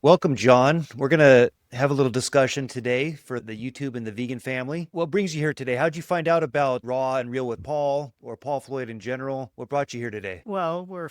Welcome, John. We're going to have a little discussion today for the YouTube and the vegan family. What brings you here today? How'd you find out about Raw and Real with Paul or Paul Floyd in general? What brought you here today? Well, we're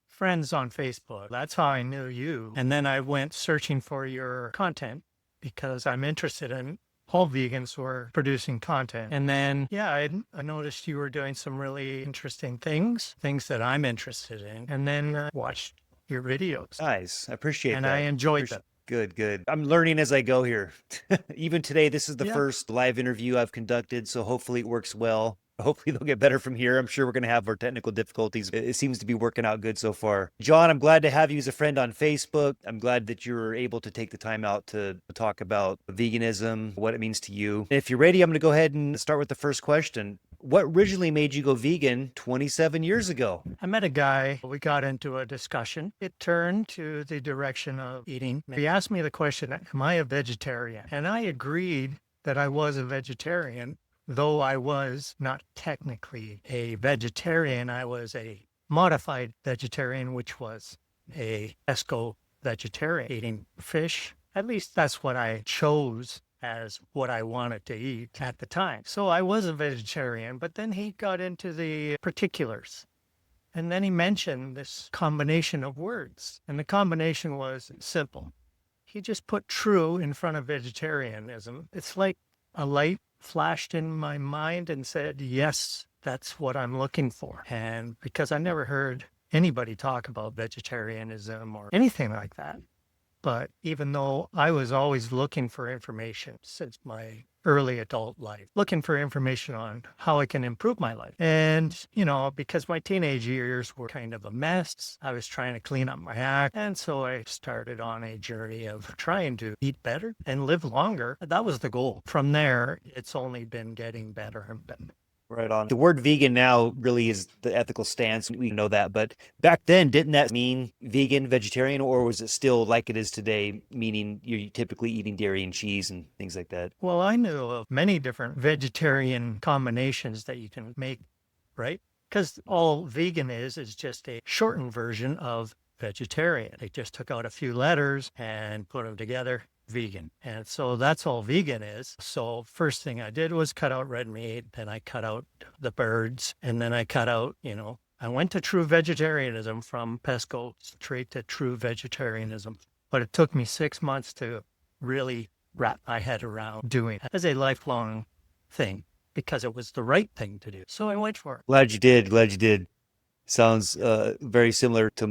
friends on Facebook. That's how I knew you. And then I went searching for your content because I'm interested in all vegans who are producing content. And then, I noticed you were doing some really interesting things that I'm interested in. And then watched your videos Nice. I appreciate and I that. enjoyed them. Good, good. I'm learning as I go here. Even today, this is the Yeah. first live interview I've conducted, so hopefully it works well. Hopefully they'll get better from here. I'm sure we're going to have our technical difficulties. It seems to be working out good so far. John, I'm glad to have you as a friend on Facebook. I'm glad that you were able to take the time out to talk about veganism, what it means to you. If you're ready, I'm going to go ahead and start with the first question. What originally made you go vegan 27 years ago? I met a guy. We got into a discussion. It turned to the direction of eating. He asked me the question, am I a vegetarian? And I agreed that I was a vegetarian, though I was not technically a vegetarian. I was a modified vegetarian, which was a pesco vegetarian, eating fish. At least that's what I chose as what I wanted to eat at the time. So I was a vegetarian, but then he got into the particulars. And then he mentioned this combination of words. And the combination was simple. He just put true in front of vegetarianism. It's like a light flashed in my mind and said, yes, that's what I'm looking for. And because I never heard anybody talk about vegetarianism or anything like that. But even though I was always looking for information since my early adult life, looking for information on how I can improve my life. And, because my teenage years were kind of a mess, I was trying to clean up my act. And so I started on a journey of trying to eat better and live longer. That was the goal. From there, it's only been getting better and better. Right on. The word vegan now really is the ethical stance. We know that. But back then, didn't that mean vegan, vegetarian, or was it still like it is today, meaning you're typically eating dairy and cheese and things like that? Well, I knew of many different vegetarian combinations that you can make, right? Because all vegan is just a shortened version of vegetarian. They just took out a few letters and put them together, vegan. And so that's all vegan is. So first thing I did was cut out red meat, then I cut out the birds, and then I cut out, I went to true vegetarianism from pesco straight to true vegetarianism. But it took me 6 months to really wrap my head around doing it as a lifelong thing because it was the right thing to do. So I went for it. Glad you did. Glad you did. Sounds very similar to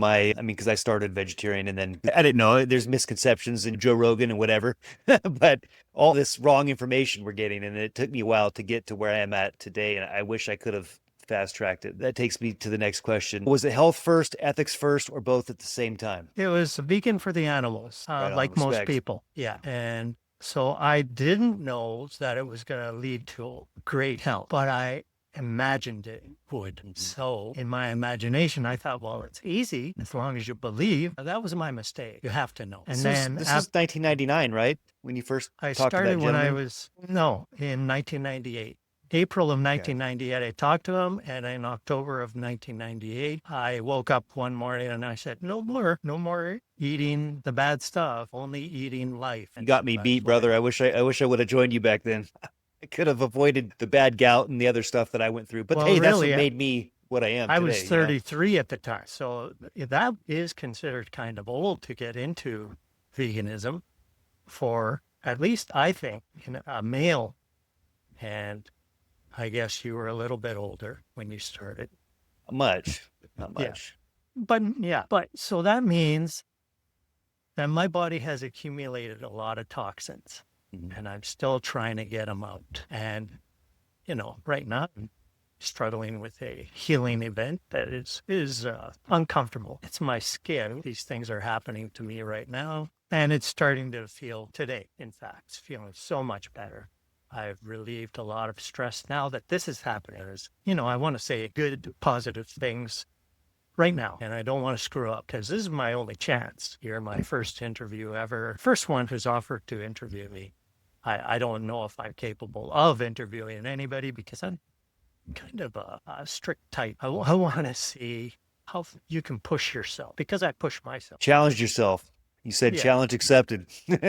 because I started vegetarian and then I didn't know there's misconceptions in Joe Rogan and whatever, but all this wrong information we're getting, and it took me a while to get to where I am at today. And I wish I could have fast tracked it. That takes me to the next question. Was it health first, ethics first, or both at the same time? It was vegan for the animals, Right on, like most respect. people. Yeah. And so I didn't know that it was going to lead to great health, but I imagined it would. So in my imagination, I thought, well, it's easy as long as you believe. That was my mistake. You have to know. And then This is 1999, right? When you first I talked to that started when I gentleman? was, no, in 1998. April of Okay. 1998, I talked to him, and in October of 1998, I woke up one morning and I said, no more eating the bad stuff, only eating life. You And got so me that's beat, what I brother. did. I wish I would have joined you back then. I could have avoided the bad gout and the other stuff that I went through. But Well, hey, that's what really, made me what I am I was today, you know? 33 at the time. So that is considered kind of old to get into veganism for, at least I think, a male. And I guess you were a little bit older when you started. Not much, not Yeah. much. But so that means that my body has accumulated a lot of toxins Mhm. and I'm still trying to get them out. And, right now I'm struggling with a healing event that is uncomfortable. It's my skin. These things are happening to me right now. And it's starting to feel today. In fact, it's feeling so much better. I've relieved a lot of stress now that this is happening. I want to say good, positive things right now. And I don't want to screw up because this is my only chance. You're my first interview ever. First one who's offered to interview me. I don't know if I'm capable of interviewing anybody because I'm kind of a strict type. I want to see how you can push yourself because I push myself. Challenged yourself. You said Yeah. challenge accepted.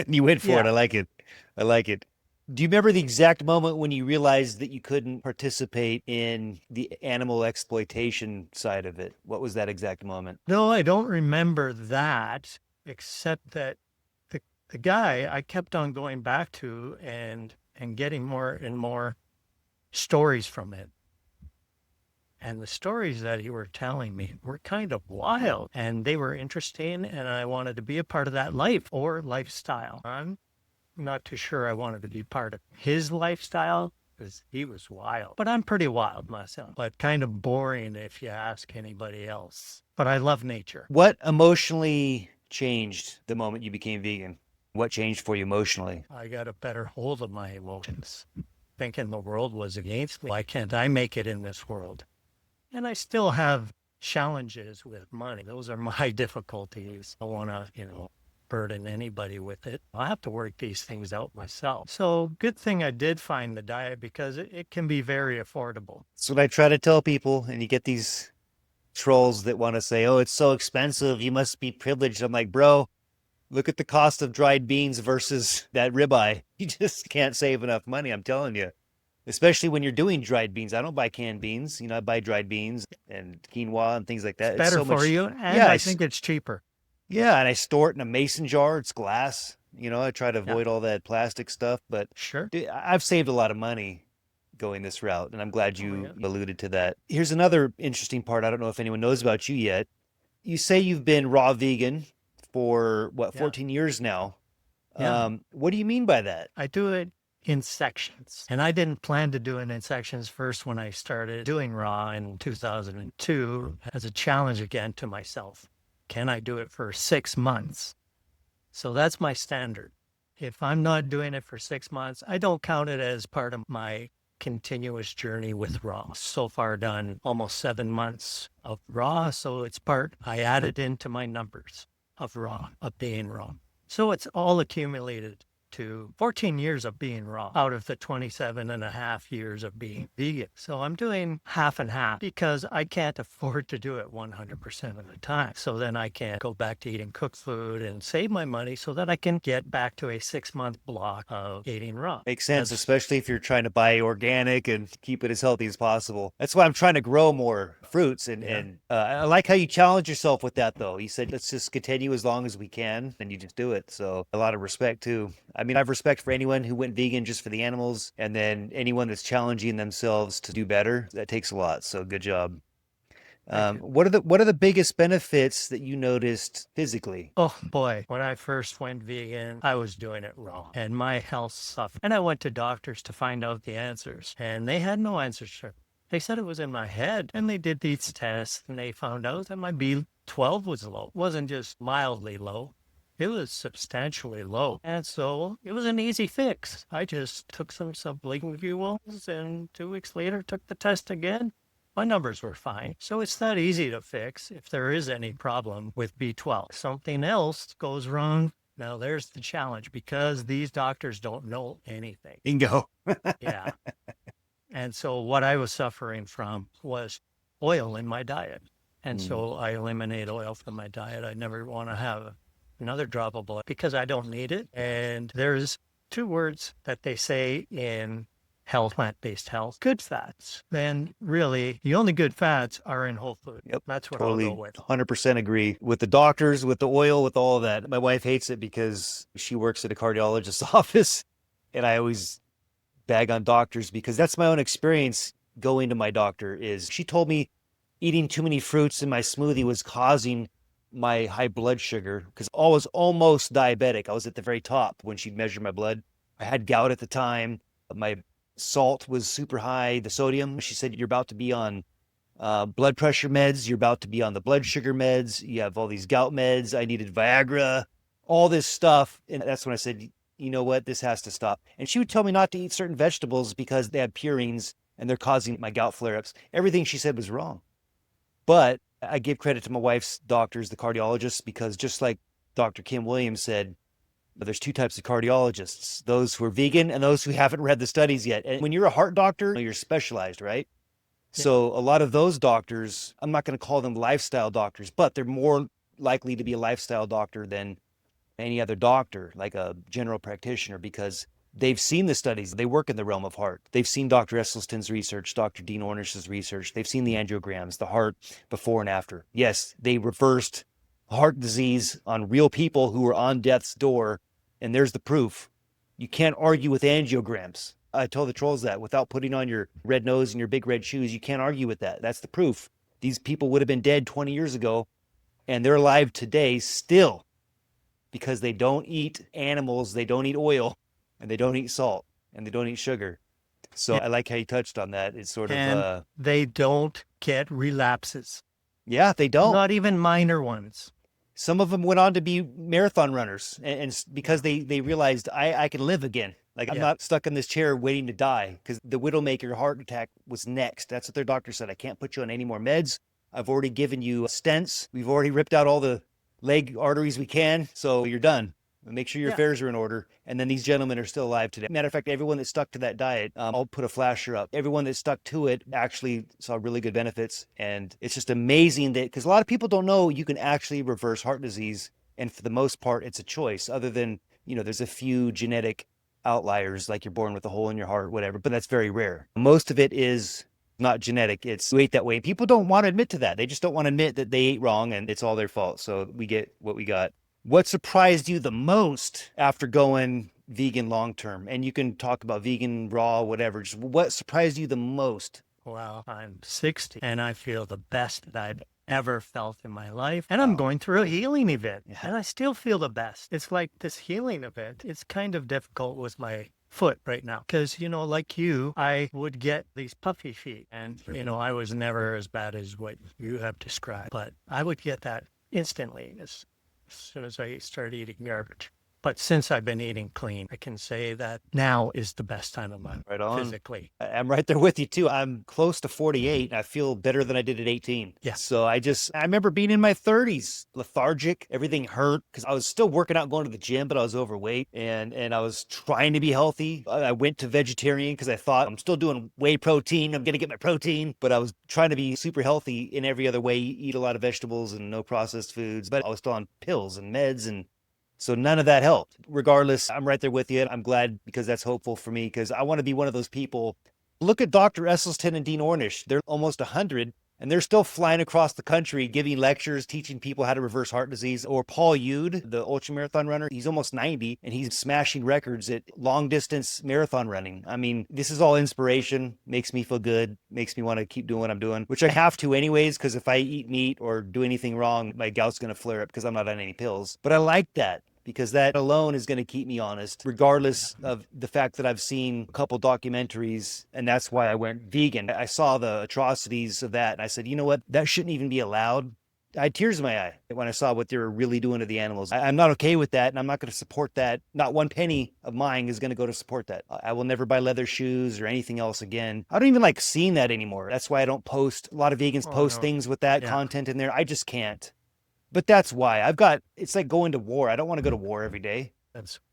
You went for it. Yeah. I like it. I like it. Do you remember the exact moment when you realized that you couldn't participate in the animal exploitation side of it? What was that exact moment? No, I don't remember that, except that the guy I kept on going back to and getting more and more stories from it. And the stories that he were telling me were kind of wild and they were interesting. And I wanted to be a part of that life or lifestyle. I'm not too sure I wanted to be part of his lifestyle because he was wild. But I'm pretty wild myself, but kind of boring if you ask anybody else. But I love nature. What emotionally changed the moment you became vegan? What changed for you emotionally? I got a better hold of my emotions. Thinking the world was against me. Why can't I make it in this world? And I still have challenges with money. Those are my difficulties. I don't want to, burden anybody with it. I have to work these things out myself. So good thing I did find the diet because it can be very affordable. That's what I try to tell people. And you get these trolls that want to say, oh, it's so expensive. You must be privileged. I'm like, bro, look at the cost of dried beans versus that ribeye. You just can't save enough money. I'm telling you. Especially when you're doing dried beans. I don't buy canned beans. I buy dried beans and quinoa and things like that. It's better so for much. you, and Yeah, I think it's cheaper. yeah, and I store it in a mason jar. It's glass. I try to Yeah, avoid all that plastic stuff, but sure. I've saved a lot of money going this route, and I'm glad Oh, you yeah. alluded to that. Here's another interesting part. I don't know if anyone knows about you yet. You say you've been raw vegan for what, Yeah. 14 years now. Yeah. What do you mean by that? I do it in sections. And I didn't plan to do it in sections first when I started doing raw in 2002 as a challenge again to myself. Can I do it for 6 months? So that's my standard. If I'm not doing it for 6 months, I don't count it as part of my continuous journey with raw. So far done almost 7 months of raw. So it's part I added into my numbers of raw, of being raw. So it's all accumulated to 14 years of being raw out of the 27 and a half years of being vegan. So I'm doing half and half because I can't afford to do it 100% of the time. So then I can go back to eating cooked food and save my money so that I can get back to a 6-month block of eating raw. Makes sense, especially if you're trying to buy organic and keep it as healthy as possible. That's why I'm trying to grow more fruits. And I like how you challenge yourself with that, though. You said, let's just continue as long as we can, and you just do it. So a lot of respect, too. I mean, I have respect for anyone who went vegan just for the animals, and then anyone that's challenging themselves to do better. That takes a lot. So good job. What are the biggest benefits that you noticed physically? Oh boy, when I first went vegan, I was doing it wrong and my health suffered. And I went to doctors to find out the answers and they had no answers. They said it was in my head and they did these tests and they found out that my B12 was low. It wasn't just mildly low. It was substantially low. And so it was an easy fix. I just took some sublinguals and 2 weeks later took the test again. My numbers were fine. So it's that easy to fix if there is any problem with B12. Something else goes wrong. Now there's the challenge because these doctors don't know anything. Bingo. Yeah. And so what I was suffering from was oil in my diet. And so I eliminate oil from my diet. I never want to have another drop of oil because I don't need it. And there's 2 words that they say in health, plant-based health, good fats. Then really the only good fats are in whole food. Yep. That's what Totally, I'll go with. 100% agree with the doctors, with the oil, with all of that. My wife hates it because she works at a cardiologist's office, and I always bag on doctors because that's my own experience going to my doctor is she told me eating too many fruits in my smoothie was causing my high blood sugar because I was almost diabetic. I was at the very top when she measured my blood. I had gout at the time. My salt was super high, the sodium. She said, you're about to be on blood pressure meds. You're about to be on the blood sugar meds. You have all these gout meds. I needed Viagra, all this stuff. And that's when I said, you know what? This has to stop. And she would tell me not to eat certain vegetables because they have purines and they're causing my gout flare-ups. Everything she said was wrong. But I give credit to my wife's doctors, the cardiologists, because just like Dr. Kim Williams said, there's 2 types of cardiologists, those who are vegan and those who haven't read the studies yet. And when you're a heart doctor, you're specialized, right? Yeah. So a lot of those doctors, I'm not going to call them lifestyle doctors, but they're more likely to be a lifestyle doctor than any other doctor, like a general practitioner, because they've seen the studies. They work in the realm of heart. They've seen Dr. Esselstyn's research, Dr. Dean Ornish's research. They've seen the angiograms, the heart before and after. Yes, they reversed heart disease on real people who were on death's door, and there's the proof. You can't argue with angiograms. I told the trolls that without putting on your red nose and your big red shoes, you can't argue with that. That's the proof. These people would have been dead 20 years ago, and they're alive today still because they don't eat animals, they don't eat oil, and they don't eat salt, and they don't eat sugar. So I like how you touched on that. It's sort And of, they don't get relapses, yeah, they don't. not even minor ones. Some of them went on to be marathon runners, and because they realized I can live again. Like I'm not stuck in this chair waiting to die, because the Widowmaker heart attack was next. That's what their doctor said. I can't put you on any more meds. I've already given you stents. We've already ripped out all the leg arteries we can. So you're done. Make sure your affairs are in order. And then these gentlemen are still alive today. Matter of fact, everyone that stuck to that diet, I'll put a flasher up. Everyone that stuck to it actually saw really good benefits. And it's just amazing that, because a lot of people don't know you can actually reverse heart disease. And for the most part, it's a choice, other than, there's a few genetic outliers, like you're born with a hole in your heart, whatever, but that's very rare. Most of it is not genetic. It's you ate that way. People don't want to admit to that. They just don't want to admit that they ate wrong and it's all their fault. So we get what we got. What surprised you the most after going vegan long term? And you can talk about vegan, raw, whatever. Just what surprised you the most? Well, I'm 60 and I feel the best that I've ever felt in my life. And I'm going through a healing event and I still feel the best. It's like this healing event. It's kind of difficult with my foot right now because, like you, I would get these puffy feet and, I was never as bad as what you have described, but I would get that instantly as soon as I started eating garbage. But since I've been eating clean, I can say that now is the best time of my life. Right on. Physically. I'm right there with you too. I'm close to 48 and I feel better than I did at 18. Yeah. So I remember being in my 30s, lethargic, everything hurt because I was still working out, going to the gym, but I was overweight and I was trying to be healthy. I went to vegetarian because I thought I'm still doing whey protein. I'm going to get my protein, but I was trying to be super healthy in every other way, eat a lot of vegetables and no processed foods, but I was still on pills and meds, and so none of that helped. Regardless, I'm right there with you. I'm glad because that's hopeful for me, because I want to be one of those people. Look at Dr. Esselstyn and Dean Ornish. They're almost 100 and they're still flying across the country, giving lectures, teaching people how to reverse heart disease. Or Paul Yude, the ultramarathon runner, he's almost 90 and he's smashing records at long distance marathon running. I mean, this is all inspiration, makes me feel good, makes me want to keep doing what I'm doing, which I have to anyways, because if I eat meat or do anything wrong, my gout's going to flare up because I'm not on any pills. But I like that, because that alone is going to keep me honest, regardless of the fact that I've seen a couple documentaries, and that's why I went vegan. I saw the atrocities of that, and I said, you know what? That shouldn't even be allowed. I had tears in my eye when I saw what they were really doing to the animals. I'm not okay with that, and I'm not going to support that. Not one penny of mine is going to go to support that. I will never buy leather shoes or anything else again. I don't even like seeing that anymore. That's why I don't post. A lot of vegans post things with that content in there. I just can't. But that's why it's like going to war. I don't want to go to war every day.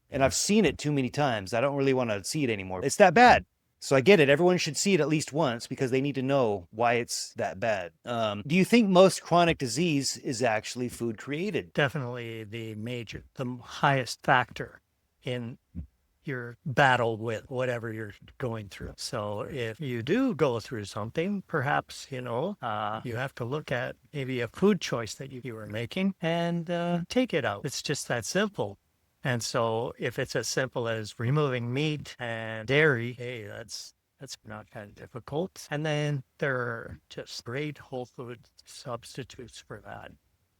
And I've seen it too many times. I don't really want to see it anymore. It's that bad. So I get it. Everyone should see it at least once because they need to know why it's that bad. Do you think most chronic disease is actually food created? Definitely the highest factor in your battle with whatever you're going through. So if you do go through something, perhaps, you have to look at maybe a food choice that you were making and take it out. It's just that simple. And so if it's as simple as removing meat and dairy, hey, that's not kind of difficult. And then there are just great whole food substitutes for that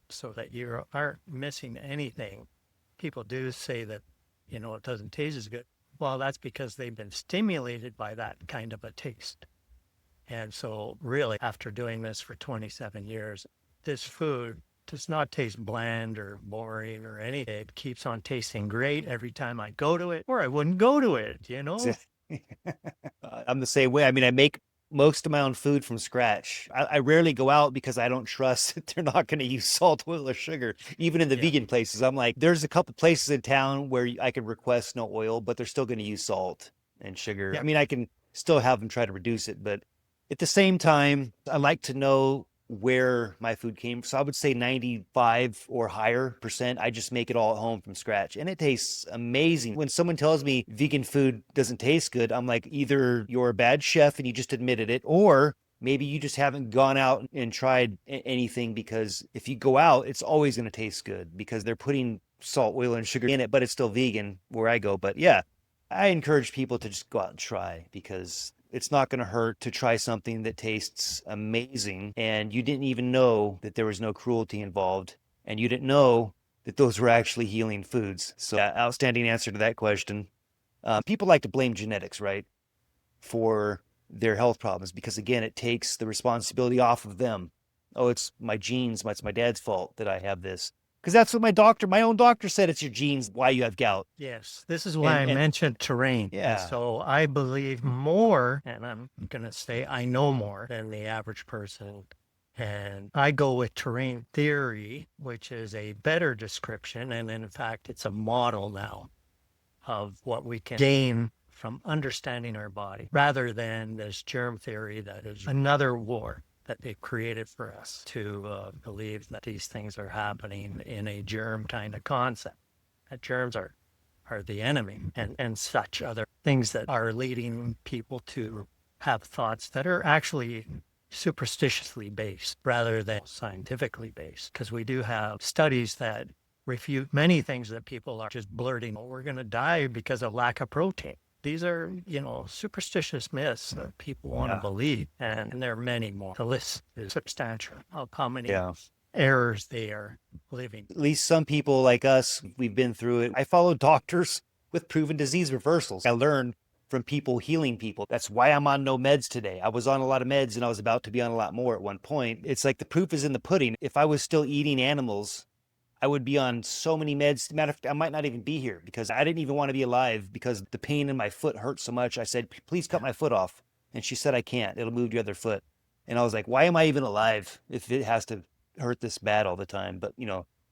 so that you aren't missing anything. People do say that it doesn't taste as good. Well, that's because they've been stimulated by that kind of a taste. And so really, after doing this for 27 years, this food does not taste bland or boring or anything. It keeps on tasting great every time I go to it, or I wouldn't go to it, I'm the same way. I mean, I make most of my own food from scratch. I rarely go out because I don't trust that they're not going to use salt, oil, or sugar. Even in the vegan places, I'm like, there's a couple places in town where I can request no oil, but they're still going to use salt and sugar. I mean, I can still have them try to reduce it, but at the same time, I like to know where my food came from. So I would say 95 or higher percent. I just make it all at home from scratch. And it tastes amazing. When someone tells me vegan food doesn't taste good, I'm like, either you're a bad chef and you just admitted it, or maybe you just haven't gone out and tried anything, because if you go out, it's always going to taste good because they're putting salt, oil, and sugar in it, but it's still vegan where I go. But yeah, I encourage people to just go out and try, because it's not going to hurt to try something that tastes amazing and you didn't even know that there was no cruelty involved, and you didn't know that those were actually healing foods. So, yeah, outstanding answer to that question. People like to blame genetics, right, for their health problems, because again, it takes the responsibility off of them. Oh, it's my genes, it's my dad's fault that I have this. Because that's what my own doctor said, it's your genes, why you have gout. Yes, this is why I And mentioned terrain. And yeah, so I believe more, and I'm going to say I know more than the average person. And I go with terrain theory, which is a better description. And in fact, it's a model now of what we can gain from understanding our body, rather than this germ theory that is another war that they've created for us to believe that these things are happening in a germ kind of concept, that germs are the enemy, and such other things that are leading people to have thoughts that are actually superstitiously based rather than scientifically based. Because we do have studies that refute many things that people are just blurting, oh, we're going to die because of lack of protein. These are, superstitious myths that people want to believe. And there are many more. The list is substantial of how many errors they are living. At least some people like us, we've been through it. I follow doctors with proven disease reversals. I learned from people healing people. That's why I'm on no meds today. I was on a lot of meds and I was about to be on a lot more at one point. It's like the proof is in the pudding. If I was still eating animals, I would be on so many meds. Matter of fact, I might not even be here, because I didn't even want to be alive because the pain in my foot hurt so much. I said, please cut my foot off. And she said, I can't. It'll move your other foot. And I was like, why am I even alive if it has to hurt this bad all the time? But,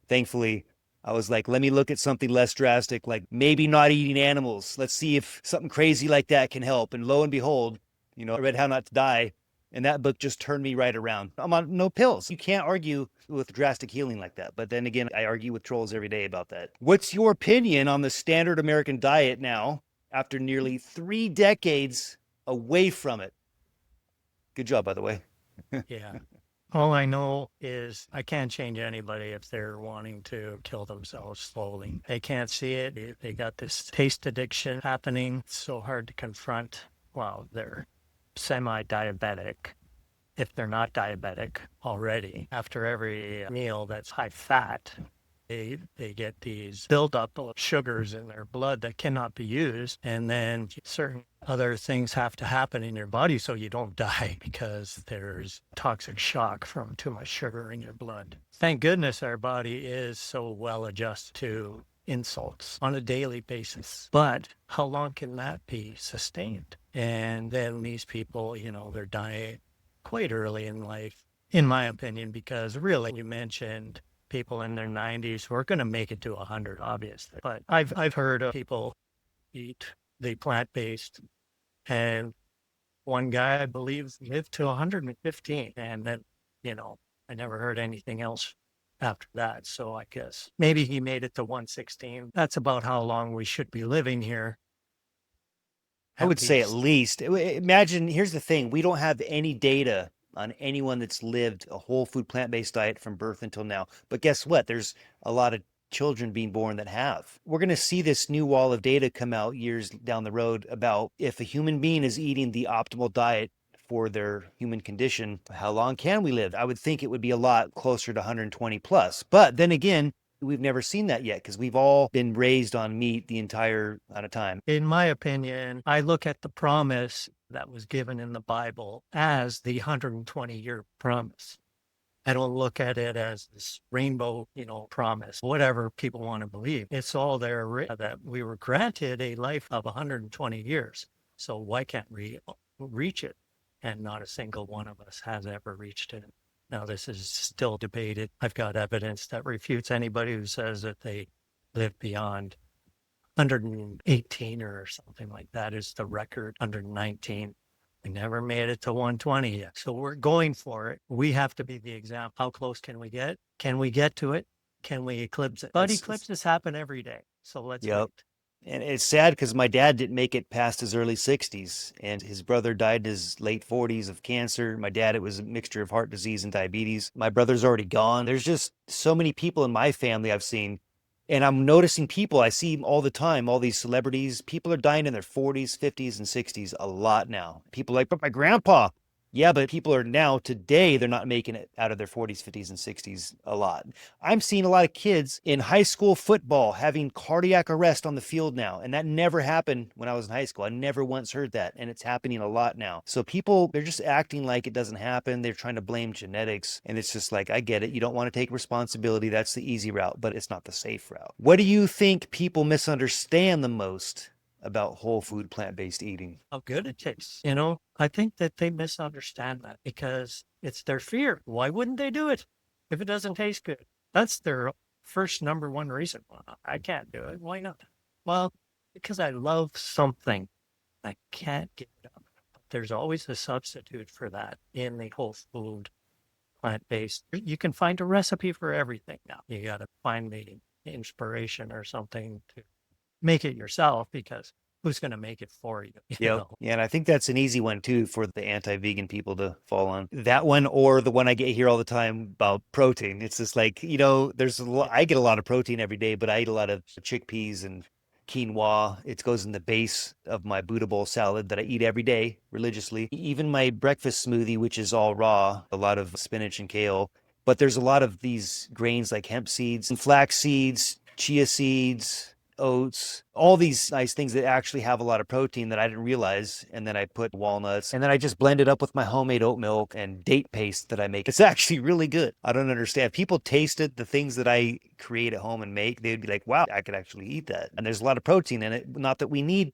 thankfully, I was like, let me look at something less drastic, like maybe not eating animals. Let's see if something crazy like that can help. And lo and behold, I read How Not to Die. And that book just turned me right around. I'm on no pills. You can't argue with drastic healing like that. But then again, I argue with trolls every day about that. What's your opinion on the standard American diet now, after nearly 3 decades away from it? Good job, by the way. Yeah. All I know is I can't change anybody if they're wanting to kill themselves slowly. They can't see it. They got this taste addiction happening. It's so hard to confront. Well, they're semi-diabetic, if they're not diabetic already. After every meal that's high fat, they get these buildup of sugars in their blood that cannot be used. And then certain other things have to happen in your body so you don't die, because there's toxic shock from too much sugar in your blood. Thank goodness our body is so well adjusted to insults on a daily basis. But how long can that be sustained? And then these people, they're dying quite early in life, in my opinion, because really, you mentioned people in their 90s who are going to make it to 100, obviously. But I've heard of people eat the plant-based, and one guy, I believe, lived to 115, and then, I never heard anything else after that. So I guess maybe he made it to 116. That's about how long we should be living here. I would say at least. Imagine, here's the thing. We don't have any data on anyone that's lived a whole food plant-based diet from birth until now. But guess what? There's a lot of children being born that have. We're going to see this new wall of data come out years down the road about if a human being is eating the optimal diet for their human condition, how long can we live? I would think it would be a lot closer to 120 plus. But then again, we've never seen that yet, because we've all been raised on meat the entire amount of time. In my opinion, I look at the promise that was given in the Bible as the 120-year promise. I don't look at it as this rainbow, promise, whatever people want to believe. It's all there that we were granted a life of 120 years. So why can't we reach it? And not a single one of us has ever reached it. Now, this is still debated. I've got evidence that refutes anybody who says that they live beyond 118 or something like that is the record, 119. We never made it to 120 yet. So we're going for it. We have to be the example. How close can we get? Can we get to it? Can we eclipse it? But eclipses happen every day. So let's Yep. wait. And it's sad because my dad didn't make it past his early 60s, and his brother died in his late 40s of cancer. My dad, it was a mixture of heart disease and diabetes. My brother's already gone. There's just so many people in my family I've seen. And I'm noticing people I see all the time, all these celebrities, people are dying in their 40s, 50s, and 60s a lot now. People are like, but my grandpa. Yeah, but people are now today, they're not making it out of their 40s, 50s, and 60s a lot. I'm seeing a lot of kids in high school football having cardiac arrest on the field now. And that never happened when I was in high school. I never once heard that. And it's happening a lot now. So people, they're just acting like it doesn't happen. They're trying to blame genetics. And it's just like, I get it. You don't want to take responsibility. That's the easy route, but it's not the safe route. What do you think people misunderstand the most about whole food, plant-based eating? How good it tastes. You know, I think that they misunderstand that because it's their fear. Why wouldn't they do it if it doesn't taste good? That's their first number one reason. Well, I can't do it. Why not? Well, because I love something. I can't give it up. There's always a substitute for that in the whole food, plant-based. You can find a recipe for everything now. You got to find the inspiration or something to make it yourself, because who's going to make it for you? Yeah, and I think that's an easy one too for the anti-vegan people to fall on. That one, or the one I get here all the time about protein. It's just like, there's I get a lot of protein every day, but I eat a lot of chickpeas and quinoa. It goes in the base of my Buddha bowl salad that I eat every day religiously. Even my breakfast smoothie, which is all raw, a lot of spinach and kale. But there's a lot of these grains like hemp seeds and flax seeds, chia seeds, oats, all these nice things that actually have a lot of protein that I didn't realize. And then I put walnuts, and then I just blend it up with my homemade oat milk and date paste that I make. It's actually really good. I don't understand. People tasted the things that I create at home and make. They'd be like, wow, I could actually eat that. And there's a lot of protein in it. Not that we need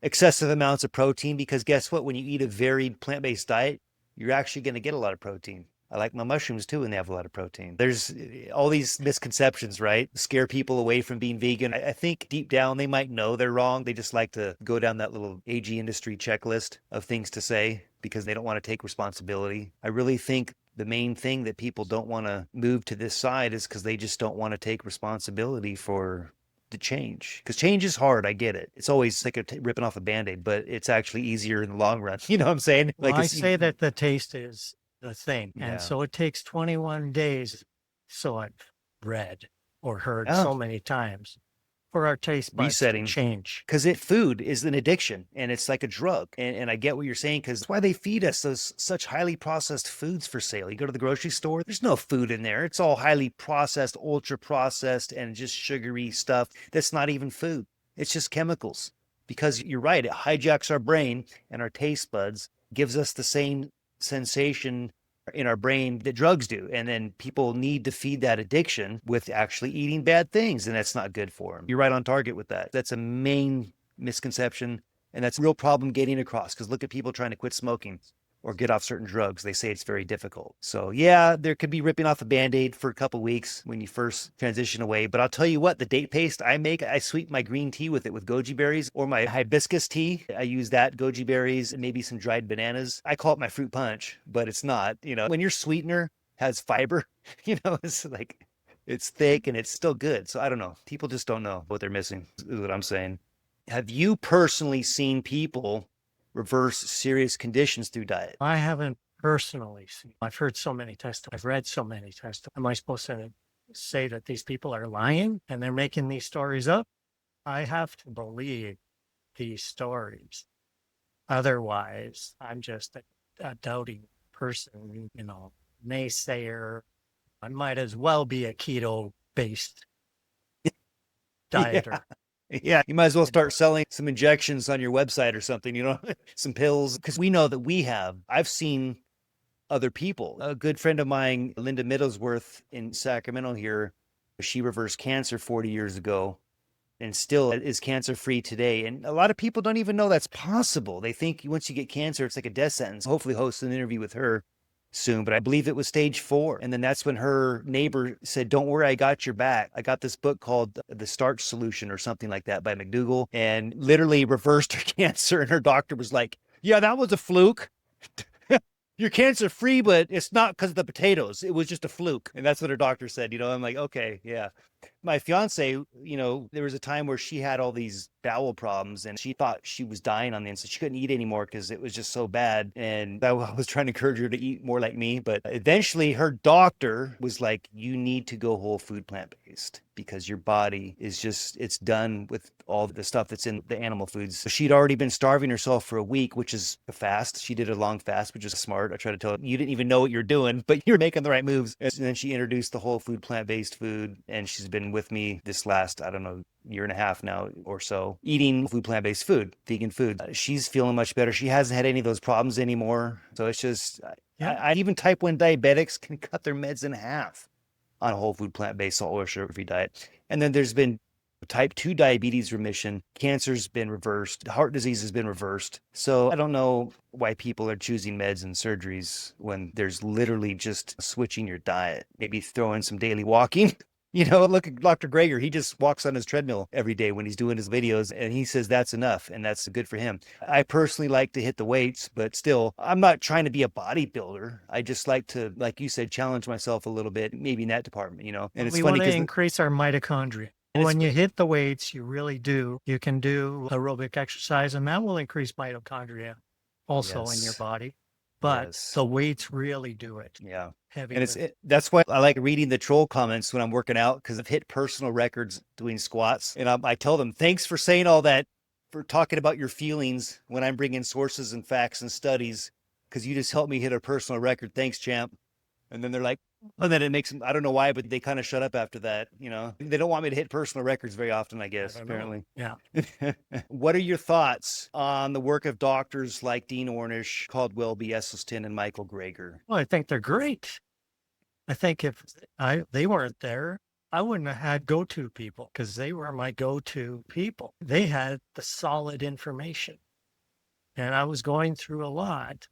excessive amounts of protein, because guess what? When you eat a varied plant-based diet, you're actually going to get a lot of protein. I like my mushrooms too, and they have a lot of protein. There's all these misconceptions, right? Scare people away from being vegan. I think deep down they might know they're wrong. They just like to go down that little AG industry checklist of things to say because they don't want to take responsibility. I really think the main thing that people don't want to move to this side is because they just don't want to take responsibility for the change. Because change is hard. I get it. It's always like ripping off a Band-Aid, but it's actually easier in the long run. You know what I'm saying? Well, Like I say that the taste is the thing. Yeah. And so it takes 21 days. So I've read or heard Oh. so many times for our taste buds Resetting. to change. Because food is an addiction, and it's like a drug. And I get what you're saying, because that's why they feed us those such highly processed foods for sale. You go to the grocery store, there's no food in there. It's all highly processed, ultra processed, and just sugary stuff that's not even food. It's just chemicals. Because you're right, it hijacks our brain and our taste buds, gives us the same sensation in our brain that drugs do. And then people need to feed that addiction with actually eating bad things, and that's not good for them. You're right on target with that. That's a main misconception, and that's a real problem getting across, because look at people trying to quit smoking or get off certain drugs. They say it's very difficult. So yeah, there could be ripping off a Band-Aid for a couple weeks when you first transition away. But I'll tell you what, the date paste I make, I sweeten my green tea with it with goji berries, or my hibiscus tea. I use that, goji berries, and maybe some dried bananas. I call it my fruit punch, but it's not. When your sweetener has fiber, it's like, it's thick and it's still good. So I don't know. People just don't know what they're missing, is what I'm saying. Have you personally seen people reverse serious conditions through diet? I haven't personally seen. I've heard so many testimonies. I've read so many testimonies. Am I supposed to say that these people are lying and they're making these stories up? I have to believe these stories. Otherwise, I'm just a doubting person, naysayer. I might as well be a keto-based dieter. Yeah, you might as well start selling some injections on your website or something, some pills. Because we know that I've seen other people. A good friend of mine, Linda Middlesworth in Sacramento here, she reversed cancer 40 years ago and still is cancer-free today. And a lot of people don't even know that's possible. They think once you get cancer, it's like a death sentence. Hopefully host an interview with her soon, but I believe it was stage 4. And then that's when her neighbor said, don't worry, I got your back. I got this book called The Starch Solution or something like that by McDougall, and literally reversed her cancer. And her doctor was like, Yeah, that was a fluke. You're cancer free, but it's not because of the potatoes. It was just a fluke. And that's what her doctor said. I'm like, okay, yeah. My fiance, there was a time where she had all these bowel problems and she thought she was dying on the inside. She couldn't eat anymore because it was just so bad. And I was trying to encourage her to eat more like me. But eventually her doctor was like, you need to go whole food plant-based because your body is just, it's done with all the stuff that's in the animal foods. So she'd already been starving herself for a week, which is a fast. She did a long fast, which is smart. I try to tell her, you didn't even know what you're doing, but you're making the right moves. And then she introduced the whole food plant-based food. And she's been with me this last, I don't know, year and a half now or so, eating food plant-based food, vegan food. She's feeling much better. She hasn't had any of those problems anymore. So it's just, even type 1 diabetics can cut their meds in half on a whole food plant-based salt oil sugar-free diet. And then there's been type 2 diabetes remission, cancer's been reversed, heart disease has been reversed. So I don't know why people are choosing meds and surgeries when there's literally just switching your diet, maybe throw in some daily walking. Look at Dr. Greger. He just walks on his treadmill every day when he's doing his videos, and he says that's enough, and that's good for him. I personally like to hit the weights, but still, I'm not trying to be a bodybuilder. I just like to, like you said, challenge myself a little bit, maybe in that department, And it's We funny want to because increase our mitochondria. When you hit the weights, you really do. You can do aerobic exercise, and that will increase mitochondria also in your body. But the weights really do it. Yeah. Heavy. And that's why I like reading the troll comments when I'm working out, because I've hit personal records doing squats. And I tell them, thanks for saying all that, for talking about your feelings when I'm bringing sources and facts and studies, because you just helped me hit a personal record. Thanks, champ. And then they're like, and then it makes them, I don't know why, but they kind of shut up after that. They don't want me to hit personal records very often, I guess, apparently. Yeah. What are your thoughts on the work of doctors like Dean Ornish, Caldwell B. Esselstyn, and Michael Greger? Well, I think they're great. I think if they weren't there, I wouldn't have had go-to people, because they were my go-to people. They had the solid information. And I was going through a lot.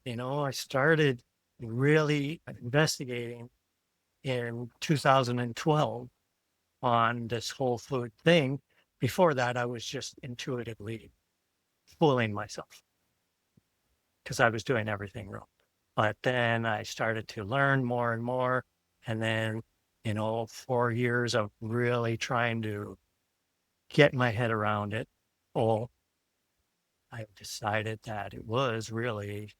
I started really investigating in 2012 on this whole food thing. Before that, I was just intuitively fooling myself because I was doing everything wrong. But then I started to learn more and more. And then, 4 years of really trying to get my head around it. I decided that it was really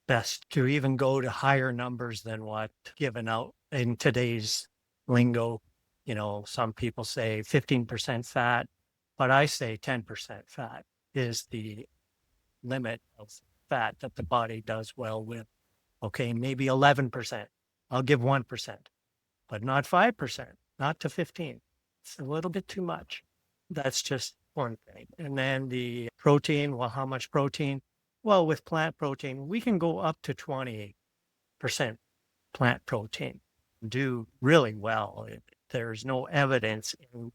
best to even go to higher numbers than what given out in today's lingo. Some people say 15% fat, but I say 10% fat is the limit of fat that the body does well with. Okay, maybe 11%. I'll give 1%, but not 5%, not to 15. It's a little bit too much. That's just one thing. And then the protein, well, how much protein? Well, with plant protein, we can go up to 20% plant protein, do really well. There's no evidence in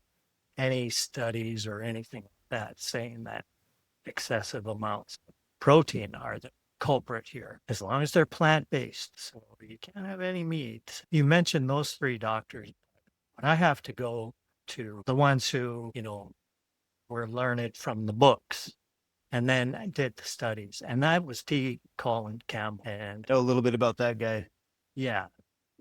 any studies or anything like that saying that excessive amounts of protein are the culprit here, as long as they're plant-based. So you can't have any meat. You mentioned those 3 doctors, but I have to go to the ones who, were learned from the books. And then I did the studies, and that was T. Colin Campbell. And I know a little bit about that guy. Yeah,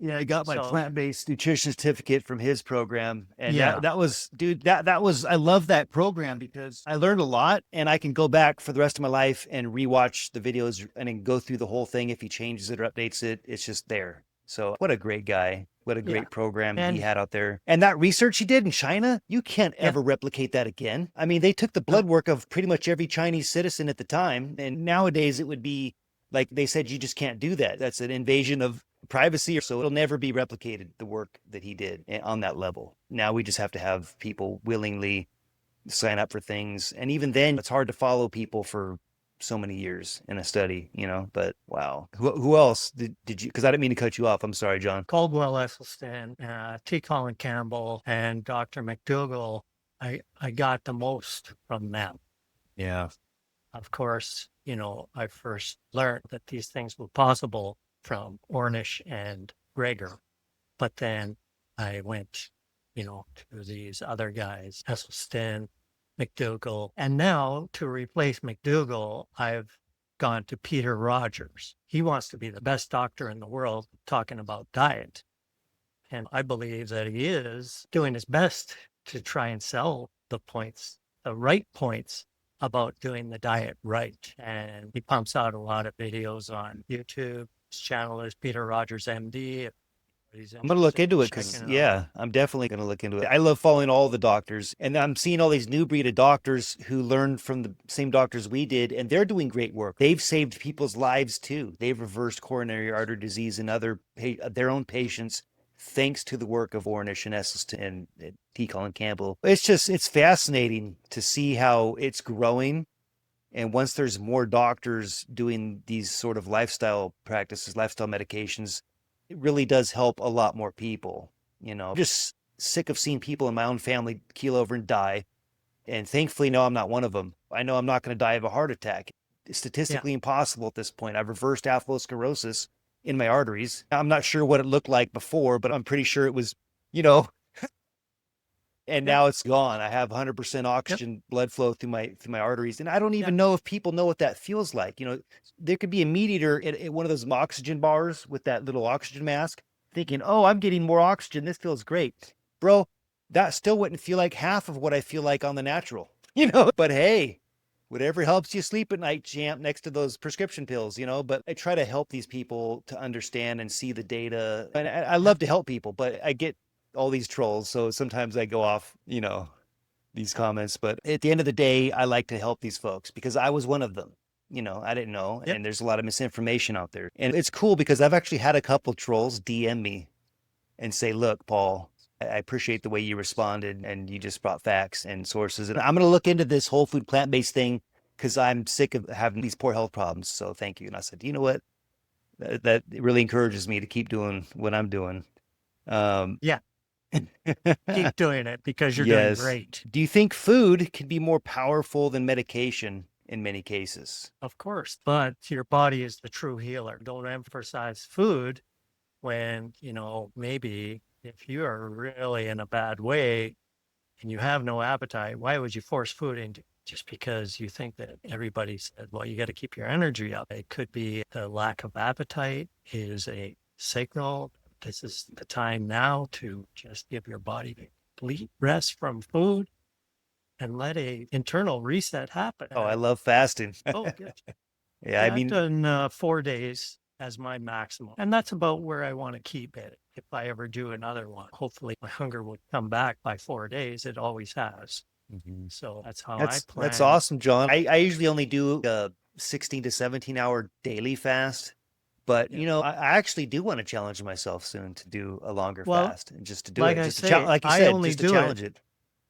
I got my plant-based nutrition certificate from his program. And Yeah. that was, dude, that was, I love that program because I learned a lot, and I can go back for the rest of my life and rewatch the videos and then go through the whole thing. If he changes it or updates it, it's just there. So what a great guy. What a great program he had out there. And that research he did in China, you can't ever replicate that again. I mean, they took the blood work of pretty much every Chinese citizen at the time. And nowadays it would be like they said, you just can't do that. That's an invasion of privacy. So it'll never be replicated, the work that he did on that level. Now we just have to have people willingly sign up for things. And even then, it's hard to follow people for so many years in a study, but wow. Who else did you, because I didn't mean to cut you off. I'm sorry, John. Caldwell Esselstyn, T. Colin Campbell, and Dr. McDougall, I got the most from them. Yeah. Of course, I first learned that these things were possible from Ornish and Greger, but then I went, to these other guys, Esselstyn, McDougall, and now to replace McDougall, I've gone to Peter Rogers. He wants to be the best doctor in the world talking about diet. And I believe that he is doing his best to try and sell the points, the right points about doing the diet right. And he pumps out a lot of videos on YouTube. His channel is Peter Rogers MD. I'm going to look into it because, yeah, I'm definitely going to look into it. I love following all the doctors, and I'm seeing all these new breed of doctors who learned from the same doctors we did, and they're doing great work. They've saved people's lives too. They've reversed coronary artery disease in their own patients thanks to the work of Ornish and Esselstyn and T. Colin Campbell. It's fascinating to see how it's growing. And once there's more doctors doing these sort of lifestyle practices, lifestyle medications, it really does help a lot more people. I'm just sick of seeing people in my own family keel over and die. And thankfully, no, I'm not one of them. I know I'm not going to die of a heart attack. It's statistically impossible at this point. I've reversed atherosclerosis in my arteries. I'm not sure what it looked like before, but I'm pretty sure it was, and now it's gone. I have 100% oxygen blood flow through my arteries, and I don't even know if people know what that feels like. There could be a meat eater at one of those oxygen bars with that little oxygen mask, thinking, "Oh, I'm getting more oxygen. This feels great, bro." That still wouldn't feel like half of what I feel like on the natural, But hey, whatever helps you sleep at night, champ, next to those prescription pills, But I try to help these people to understand and see the data, and I love to help people, but I get all these trolls. So sometimes I go off, these comments, but at the end of the day, I like to help these folks because I was one of them. I didn't know. And there's a lot of misinformation out there. And it's cool because I've actually had a couple trolls DM me and say, "Look, Paul, I appreciate the way you responded and you just brought facts and sources. And I'm going to look into this whole food plant-based thing because I'm sick of having these poor health problems. So thank you." And I said, "You know what? That really encourages me to keep doing what I'm doing." Keep doing it because you're doing Yes. great. Do you think food can be more powerful than medication in many cases? Of course, but your body is the true healer. Don't emphasize food when, maybe if you are really in a bad way and you have no appetite, why would you force food into just because you think that everybody said, well, you got to keep your energy up? It could be the lack of appetite is a signal. This is the time now to just give your body a complete rest from food and let a internal reset happen. Oh, I love fasting. Oh, good. Yeah, I mean, I've done 4 days as my maximum, and that's about where I want to keep it. If I ever do another one, hopefully my hunger will come back by 4 days. It always has. So that's how I plan. That's awesome, John. I usually only do a 16 to 17 hour daily fast. But, I actually do want to challenge myself soon to do a longer fast and just to do like it. I Just say, like you I said, only just to do challenge it.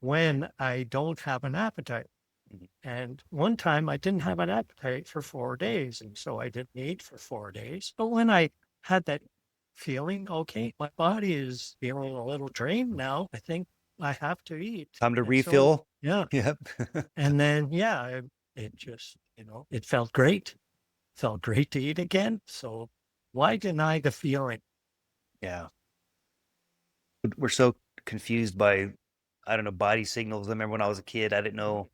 when I don't have an appetite. And one time I didn't have an appetite for 4 days. And so I didn't eat for 4 days. But when I had that feeling, okay, my body is feeling a little drained now, I think I have to eat. Time to And refill. So, yeah. Yep. And then, it just, it felt great. Felt great to eat again. So why deny the feeling? Yeah. We're so confused by, I don't know, body signals. I remember when I was a kid, I didn't know.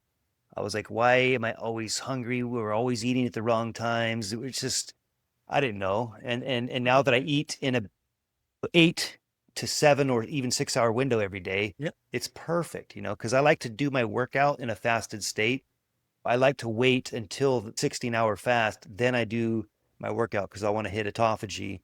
I was like, why am I always hungry? We were always eating at the wrong times. It was just, I didn't know. And now that I eat in a 8 to 7 or even 6 hour window every day, it's perfect, because I like to do my workout in a fasted state. I like to wait until the 16-hour fast, then I do my workout because I want to hit autophagy.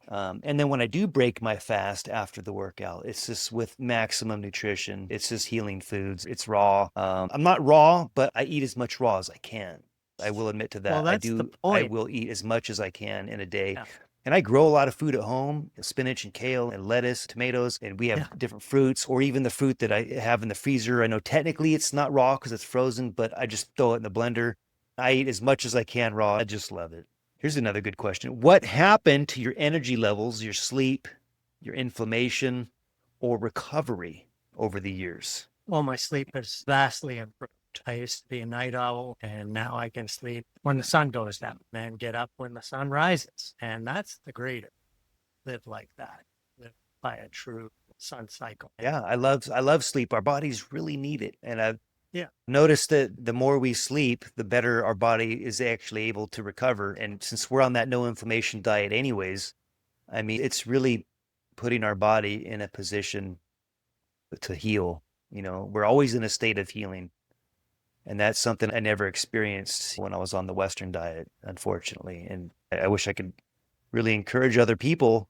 And then when I do break my fast after the workout, it's just with maximum nutrition. It's just healing foods. It's raw. I'm not raw, but I eat as much raw as I can. I will admit to that. Well, that's the point. I will eat as much as I can in a day. Yeah. And I grow a lot of food at home, spinach and kale and lettuce, tomatoes, and we have different fruits, or even the fruit that I have in the freezer. I know technically it's not raw because it's frozen, but I just throw it in the blender. I eat as much as I can raw. I just love it. Here's another good question. What happened to your energy levels, your sleep, your inflammation, or recovery over the years? Well, my sleep has vastly improved. I used to be a night owl, and now I can sleep when the sun goes down and get up when the sun rises. And that's the greatest. Live like that. Live by a true sun cycle. Yeah, I love sleep. Our bodies really need it. And Yeah. Notice that the more we sleep, the better our body is actually able to recover. And since we're on that no inflammation diet anyways, I mean, it's really putting our body in a position to heal. We're always in a state of healing. And that's something I never experienced when I was on the Western diet, unfortunately. And I wish I could really encourage other people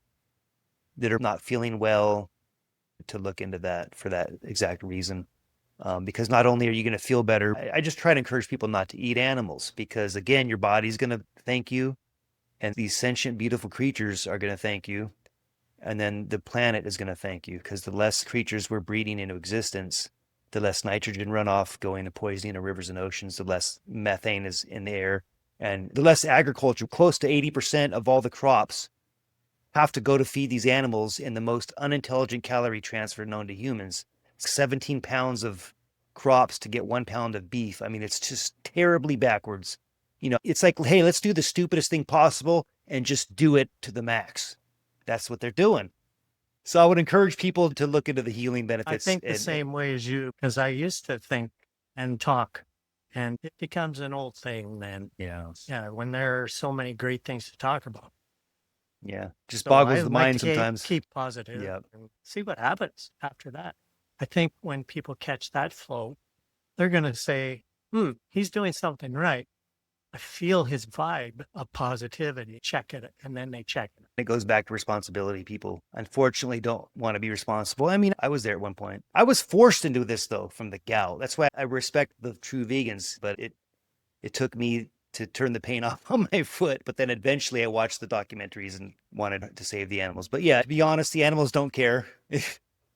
that are not feeling well to look into that for that exact reason. Because not only are you going to feel better, I just try to encourage people not to eat animals because, again, your body's going to thank you, and these sentient, beautiful creatures are going to thank you. And then the planet is going to thank you because the less creatures we're breeding into existence, the less nitrogen runoff going to poisoning our rivers and oceans, the less methane is in the air, and the less agriculture. Close to 80% of all the crops have to go to feed these animals in the most unintelligent calorie transfer known to humans. 17 pounds of crops to get 1 pound of beef. I mean, it's just terribly backwards. It's like, hey, let's do the stupidest thing possible and just do it to the max. That's what they're doing. So I would encourage people to look into the healing I benefits. think the same way as you, because I used to think and talk, and it becomes an old thing then. Yeah. Yeah, when there are so many great things to talk about. Yeah. Just So I boggles the like mind to sometimes. keep positive Yeah. and see what happens after that. I think when people catch that flow, they're going to say, he's doing something right. I feel his vibe of positivity. Check it. And then they check it. It goes back to responsibility. People unfortunately don't want to be responsible. I mean, I was there at one point. I was forced into this though from the gout. That's why I respect the true vegans, but it took me to turn the pain off on my foot. But then eventually I watched the documentaries and wanted to save the animals. But yeah, to be honest, the animals don't care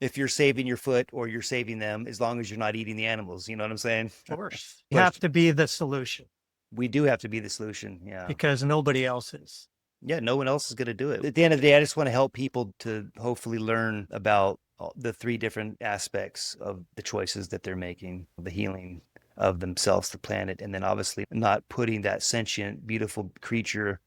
if you're saving your foot or you're saving them, as long as you're not eating the animals. You know what I'm saying? Of course. You have to be the solution. We do have to be the solution. Yeah. Because nobody else is. Yeah, no one else is going to do it. At the end of the day, I just want to help people to hopefully learn about the three different aspects of the choices that they're making, the healing of themselves, the planet, and then obviously not putting that sentient, beautiful creature,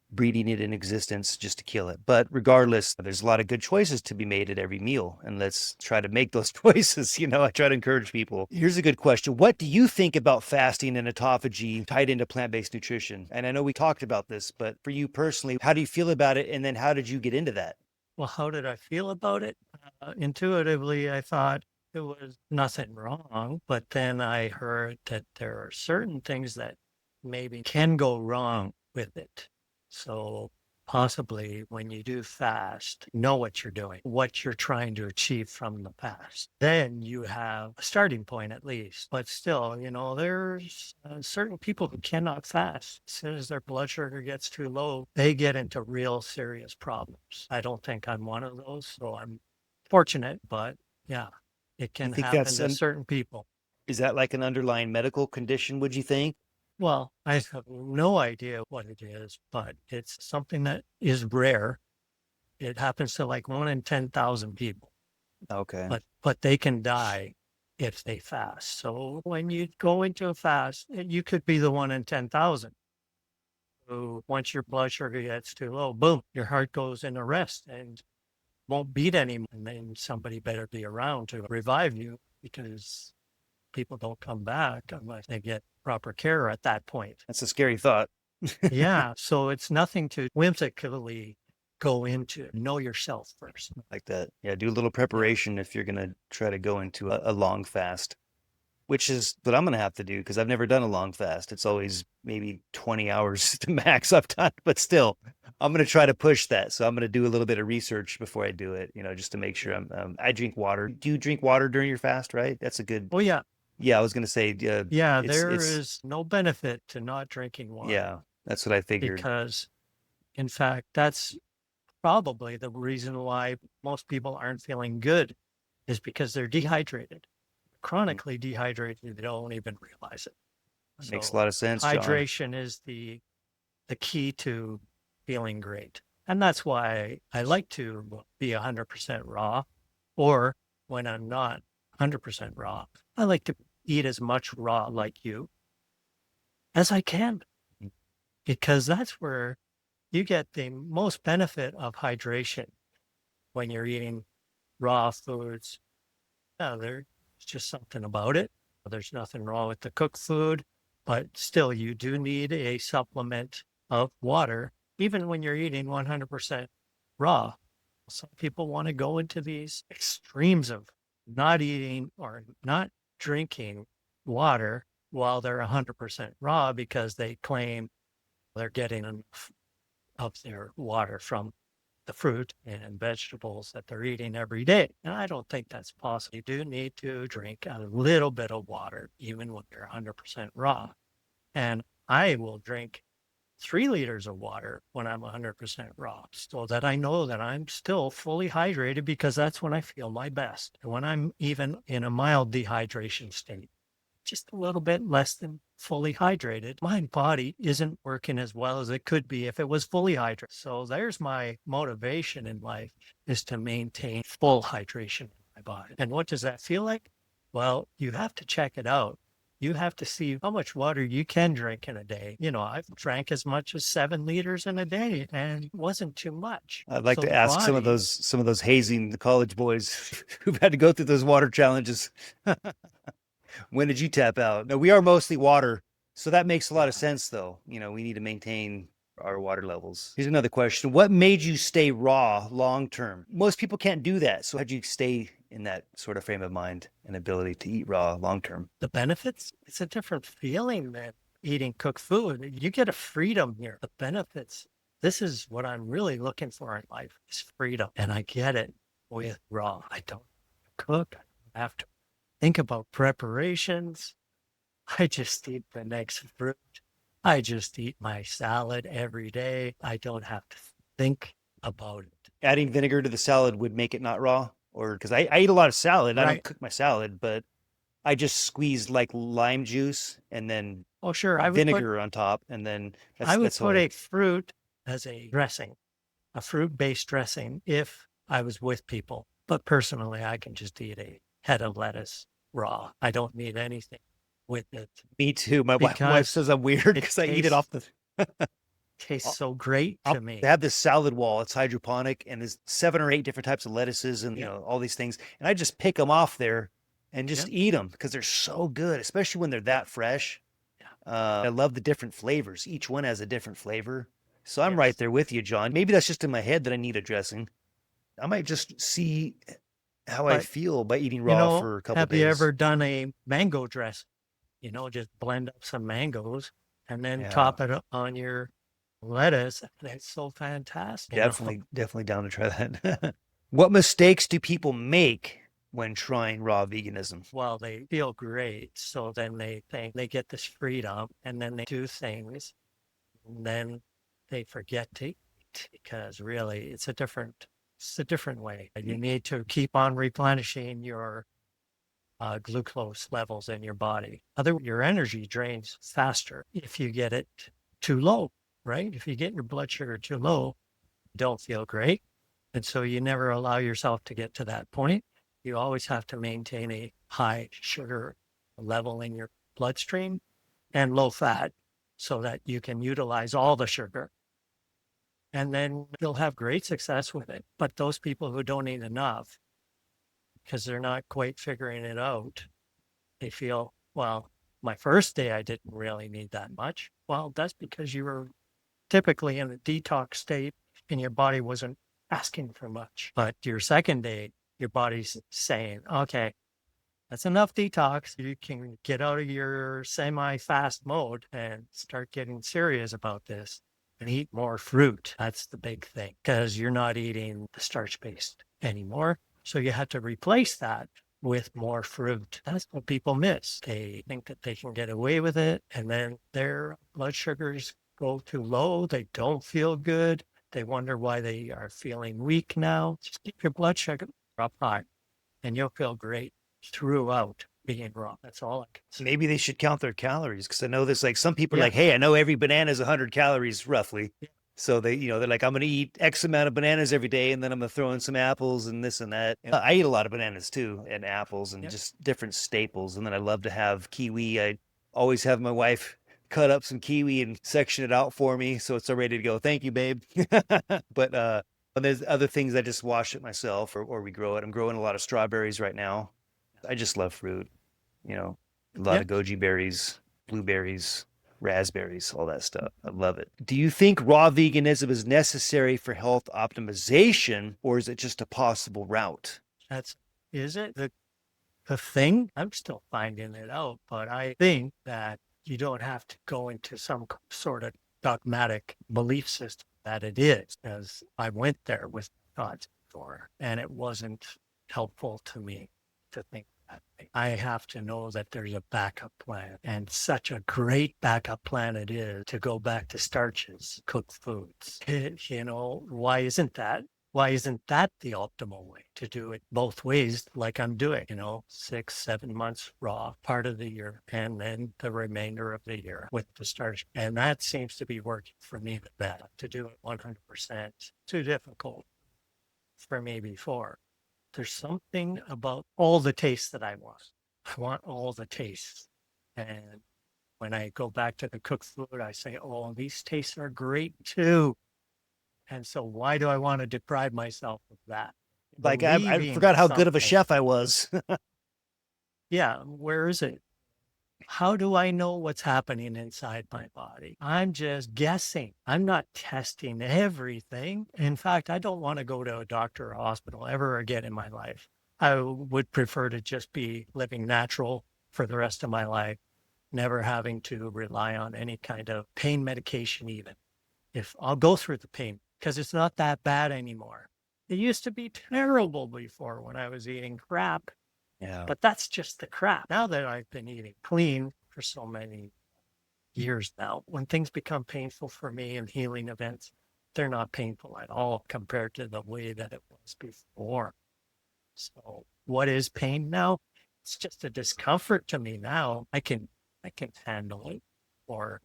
breeding it in existence just to kill it. But regardless, there's a lot of good choices to be made at every meal. And let's try to make those choices. I try to encourage people. Here's a good question. What do you think about fasting and autophagy tied into plant-based nutrition? And I know we talked about this, but for you personally, how do you feel about it? And then how did you get into that? Well, how did I feel about it? Intuitively, I thought it was nothing wrong. But then I heard that there are certain things that maybe can go wrong with it. So possibly when you do fast, know what you're doing, what you're trying to achieve from the fast. Then you have a starting point at least. But still, there's certain people who cannot fast. As soon as their blood sugar gets too low, they get into real serious problems. I don't think I'm one of those, so I'm fortunate, but yeah, it can happen to certain people. Is that like an underlying medical condition, would you think? Well, I have no idea what it is, but it's something that is rare. It happens to like 1 in 10,000 people. Okay. But they can die if they fast. So when you go into a fast, you could be the 1 in 10,000. So once your blood sugar gets too low, boom, your heart goes into rest and won't beat anymore. And then somebody better be around to revive you because people don't come back unless they get proper care at that point. That's a scary thought. Yeah. So it's nothing to whimsically go into. Know yourself first. Like that. Yeah. Do a little preparation if you're going to try to go into a long fast, which is what I'm going to have to do because I've never done a long fast. It's always maybe 20 hours to max I've done, but still, I'm going to try to push that. So I'm going to do a little bit of research before I do it, just to make sure I drink water. Do you drink water during your fast, right? That's a good. Oh, yeah. Yeah, I was going to say. Yeah, there is no benefit to not drinking water. Yeah, that's what I figured. Because, in fact, that's probably the reason why most people aren't feeling good is because they're dehydrated. Chronically dehydrated, they don't even realize it. So makes a lot of sense. Hydration is the key to feeling great. And that's why I like to be 100% raw, or when I'm not 100% raw, I like to eat as much raw like you as I can, because that's where you get the most benefit of hydration when you're eating raw foods. Yeah, there's just something about it. There's nothing wrong with the cooked food, but still you do need a supplement of water, even when you're eating 100% raw. Some people want to go into these extremes of not eating or not drinking water while they're 100% raw because they claim they're getting enough of their water from the fruit and vegetables that they're eating every day. And I don't think that's possible. You do need to drink a little bit of water, even when you're 100% raw. And I will drink 3 liters of water when I'm 100% raw so that I know that I'm still fully hydrated, because that's when I feel my best. And when I'm even in a mild dehydration state, just a little bit less than fully hydrated, my body isn't working as well as it could be if it was fully hydrated. So there's my motivation in life, is to maintain full hydration in my body. And what does that feel like? Well, you have to check it out. You have to see how much water you can drink in a day. You know, I've drank as much as 7 liters in a day, and it wasn't too much. I'd like So to the ask some of body- those hazing college boys who've had to go through those water challenges. When did you tap out? No, we are mostly water, so that makes a lot of sense, though. You know, we need to maintain our water levels. Here's another question. What made you stay raw long term? Most people can't do that. So how'd you stay in that sort of frame of mind and ability to eat raw long term? The benefits, it's a different feeling than eating cooked food. You get a freedom here. The benefits, this is what I'm really looking for in life, is freedom. And I get it with raw. I don't cook. I don't have to think about preparations. I just eat the next fruit. I just eat my salad every day. I don't have to think about it. Adding vinegar to the salad would make it not raw? Or because I eat a lot of salad. I don't Right. cook my salad, but I just squeeze like lime juice and then Oh, sure. I would put vinegar on top. And then I would that's how put a fruit as a dressing, a fruit-based dressing, if I was with people. But personally, I can just eat a head of lettuce raw. I don't need anything with it. Me too. My wife Because says I'm weird it because I eat it off the. tastes so great to me. They have this salad wall. It's hydroponic, and there's 7 or 8 different types of lettuces, and you Yeah. know all these things. And I just pick them off there and just Yep. eat them because they're so good, especially when they're that fresh. I love the different flavors. Each one has a different flavor. So I'm right Yes. there with you, John. Maybe that's just in my head that I need a dressing. I might just see how I But, feel by eating you raw know, for a couple have days. you ever done a mango dress? You know, just blend up some mangoes and then Yeah. top it on your lettuce. That's so fantastic. you know? Definitely down to try that. What mistakes do people make when trying raw veganism? Well, they feel great. So then they think they get this freedom, and then they do things, and then they forget to eat, because really it's a different way. You need to keep on replenishing your glucose levels in your body. Your energy drains faster if you get it too low, right? If you get your blood sugar too low, you don't feel great. And so you never allow yourself to get to that point. You always have to maintain a high sugar level in your bloodstream and low fat so that you can utilize all the sugar. And then you'll have great success with it. But those people who don't eat enough, because they're not quite figuring it out, they feel, well, my first day I didn't really need that much. Well, that's because you were typically in a detox state and your body wasn't asking for much. But your second day, your body's saying, okay, that's enough detox. You can get out of your semi-fast mode and start getting serious about this and eat more fruit. That's the big thing, because you're not eating the starch-based anymore. So you have to replace that with more fruit. That's what people miss. They think that they can get away with it, and then their blood sugars go too low. They don't feel good. They wonder why they are feeling weak now. Just keep your blood sugar up high, and you'll feel great throughout being raw. That's all I can say. Maybe they should count their calories, because I know there's like some people are Yeah. like, hey, I know every banana is 100 calories roughly. Yeah. So they, you know, they're like, I'm going to eat X amount of bananas every day, and then I'm going to throw in some apples and this and that. And I eat a lot of bananas too, and apples and Yep. just different staples. And then I love to have kiwi. I always have my wife cut up some kiwi and section it out for me, so it's all ready to go. Thank you, babe. But there's other things I just wash it myself, or we grow it. I'm growing a lot of strawberries right now. I just love fruit, you know. A lot Yeah. of goji berries, blueberries, raspberries, all that stuff. I love it. Do you think raw veganism is necessary for health optimization, or is it just a possible route? Is it the thing? I'm still finding it out, but I think that you don't have to go into some sort of dogmatic belief system that it is, as I went there with thoughts before, and it wasn't helpful to me to think that way. I have to know that there's a backup plan, and such a great backup plan it is to go back to starches, cooked foods. Why isn't that? Why isn't that the optimal way to do it both ways, like I'm doing, 6, 7 months raw part of the year, and then the remainder of the year with the starch. And that seems to be working for me the best. To do it 100%, too difficult for me before. There's something about all the tastes that I want. I want all the tastes. And when I go back to the cooked food, I say, oh, these tastes are great too. And so why do I want to deprive myself of that? Like I Believing forgot how good of a something. chef I was. Yeah, where is it? How do I know what's happening inside my body? I'm just guessing. I'm not testing everything. In fact, I don't want to go to a doctor or a hospital ever again in my life. I would prefer to just be living natural for the rest of my life, never having to rely on any kind of pain medication, even if I'll go through the pain, because it's not that bad anymore. It used to be terrible before when I was eating crap, Yeah. but that's just the crap. Now that I've been eating clean for so many years now, when things become painful for me in healing events, they're not painful at all compared to the way that it was before. So what is pain now? It's just a discomfort to me now. I can handle it, or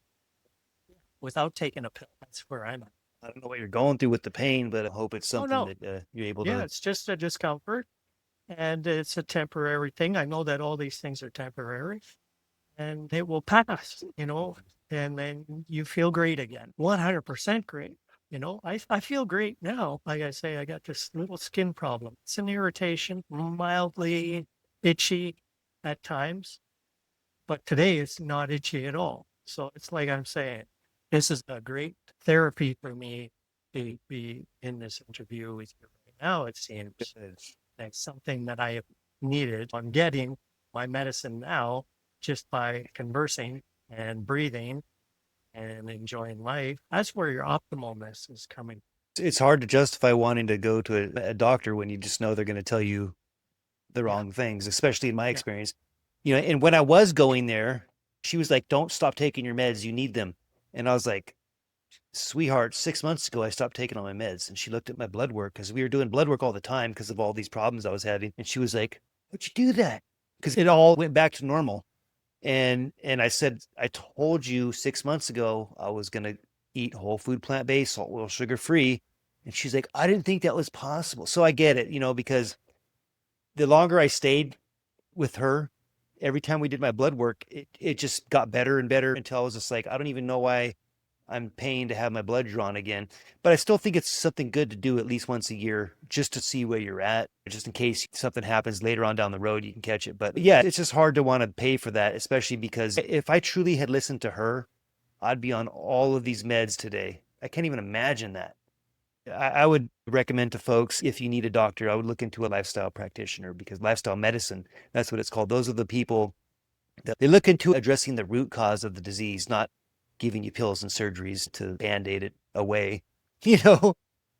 without taking a pill. That's where I'm at. I don't know what you're going through with the pain, but I hope it's Oh something no. that you're able Yeah, to. it's just a discomfort, and it's a temporary thing. I know that all these things are temporary, and it will pass, and then you feel great again. 100% great. I feel great now. Like I say, I got this little skin problem. It's an irritation, mildly itchy at times, but today it's not itchy at all. So it's like I'm saying, this is a great therapy for me to be in this interview with you right now. It seems like something that I have needed. I'm getting my medicine now just by conversing and breathing and enjoying life. That's where your optimalness is coming. It's hard to justify wanting to go to a doctor when you just know they're going to tell you the Yeah. wrong things, especially in my Yeah. experience. And when I was going there, she was like, "Don't stop taking your meds. You need them." And I was like, "Sweetheart, 6 months ago, I stopped taking all my meds." And she looked at my blood work because we were doing blood work all the time because of all these problems I was having. And she was like, "Why'd you do that?" Because it all went back to normal. And I said, "I told you 6 months ago I was gonna eat whole food, plant-based, salt, oil, sugar free." And she's like, "I didn't think that was possible." So I get it, because the longer I stayed with her, every time we did my blood work, it just got better and better until I was just like, I don't even know why I'm paying to have my blood drawn again. But I still think it's something good to do at least once a year just to see where you're at, just in case something happens later on down the road, you can catch it. But yeah, it's just hard to want to pay for that, especially because if I truly had listened to her, I'd be on all of these meds today. I can't even imagine that. I would recommend to folks, if you need a doctor, I would look into a lifestyle practitioner because lifestyle medicine, that's what it's called. Those are the people that they look into addressing the root cause of the disease, not giving you pills and surgeries to band-aid it away. You know,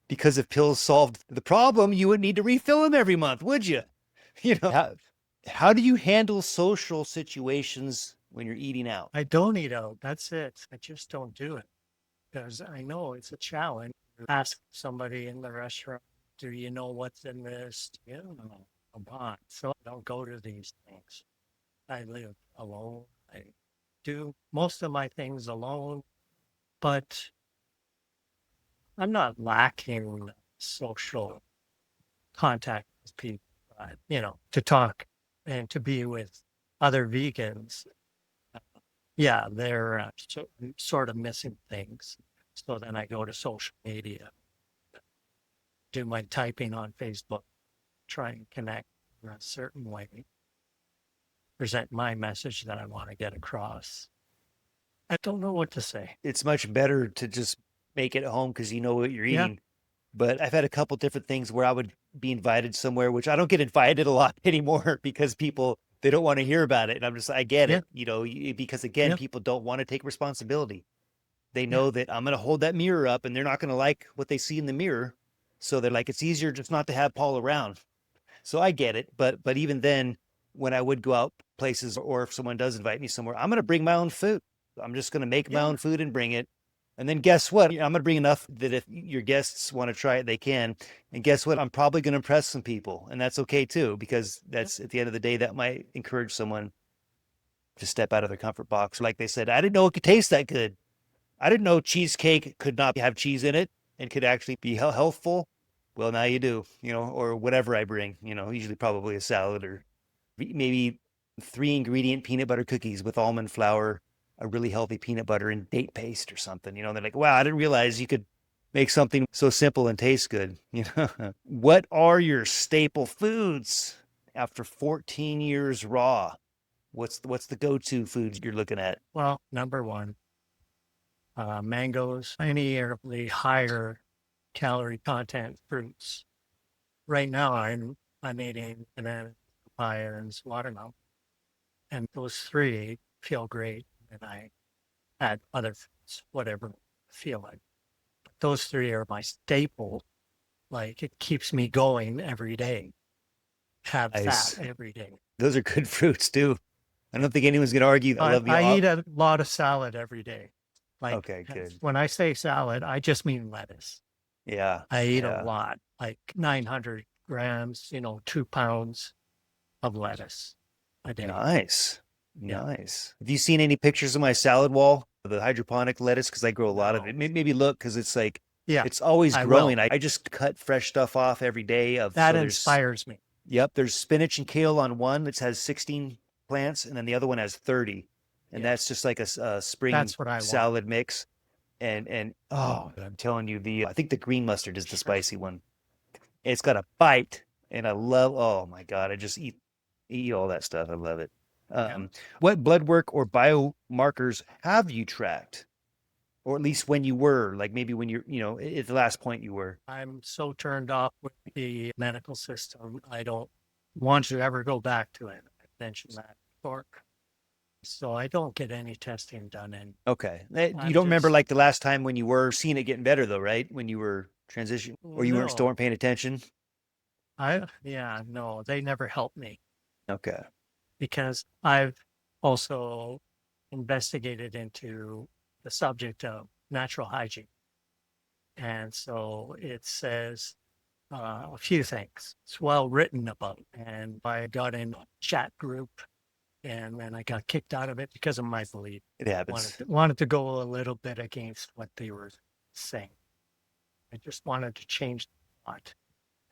because if pills solved the problem, you wouldn't need to refill them every month, would you? How do you handle social situations when you're eating out? I don't eat out. That's it. I just don't do it because I know it's a challenge. Ask somebody in the restaurant, do you know what's in this? You don't know. Come on. So I don't go to these things. I live alone. I do most of my things alone, but I'm not lacking social contact with people, to talk and to be with other vegans. Yeah, they're sort of missing things. So then I go to social media, do my typing on Facebook, try and connect in a certain way. present my message that I want to get across. I don't know what to say. It's much better to just make it at home because you know what you're Yeah. eating. But I've had a couple different things where I would be invited somewhere, which I don't get invited a lot anymore because people, they don't want to hear about it. And I'm just, I get Yeah. it, because again, Yeah. people don't want to take responsibility. They Yeah. know that I'm going to hold that mirror up and they're not going to like what they see in the mirror. So they're like, it's easier just not to have Paul around. So I get it. But even then, when I would go out places or if someone does invite me somewhere, I'm going to bring my own food. I'm just going to make my Yeah. own food and bring it. And then guess what? I'm going to bring enough that if your guests want to try it, they can. And guess what? I'm probably going to impress some people. And that's okay too, because that's at the end of the day, that might encourage someone to step out of their comfort box. Like they said, I didn't know it could taste that good. I didn't know cheesecake could not have cheese in it and could actually be healthful. Well, now you do, or whatever I bring, usually probably a salad or maybe 3 ingredient peanut butter cookies with almond flour, a really healthy peanut butter and date paste or something. They're like, wow, I didn't realize you could make something so simple and taste good. What are your staple foods after 14 years raw? What's the go-to foods you're looking at? Well, number one, mangoes, any of the higher calorie content fruits. Right now, I'm eating banana, papaya, and watermelon, and those three feel great. And I add other fruits, whatever I feel like. But those three are my staple. Like it keeps me going every day. Have that Nice. every day. Those are good fruits too. I don't think anyone's gonna argue. I But love the I eat a lot of salad every day. Like Okay, good. when I say salad, I just mean lettuce. Yeah, I eat a yeah. lot, like 900 grams, 2 pounds of lettuce a day. Nice. Yeah. Nice. Have you seen any pictures of my salad wall, the hydroponic lettuce? Because I grow a lot of No. it. Maybe look, because it's like Yeah. it's always I growing. will. I just cut fresh stuff off every day of That so there's inspires me. yep, there's spinach and kale on one that has 16 plants, and then the other one has 30. And Yeah. that's just like a spring That's what I want. salad mix. And oh, I'm telling you, I think the green mustard is the spicy one. It's got a bite, and I love. Oh my God, I just eat all that stuff. I love it. Yeah. What blood work or biomarkers have you tracked, or at least when you were, like maybe when you're, at the last point you were? I'm so turned off with the medical system. I don't want to ever go back to it. I mentioned that before. So I don't get any testing done. And Okay, you I'm don't remember just, like the last time when you were seeing it getting better though, right? When you were transitioning, or you weren't still no, weren't paying attention. no, they never helped me Okay, because I've also investigated into the subject of natural hygiene. And so it says a few things. It's well written about. And I got in a chat group and then I got kicked out of it because of my belief. it happens. Wanted to go a little bit against what they were saying. I just wanted to change the thought.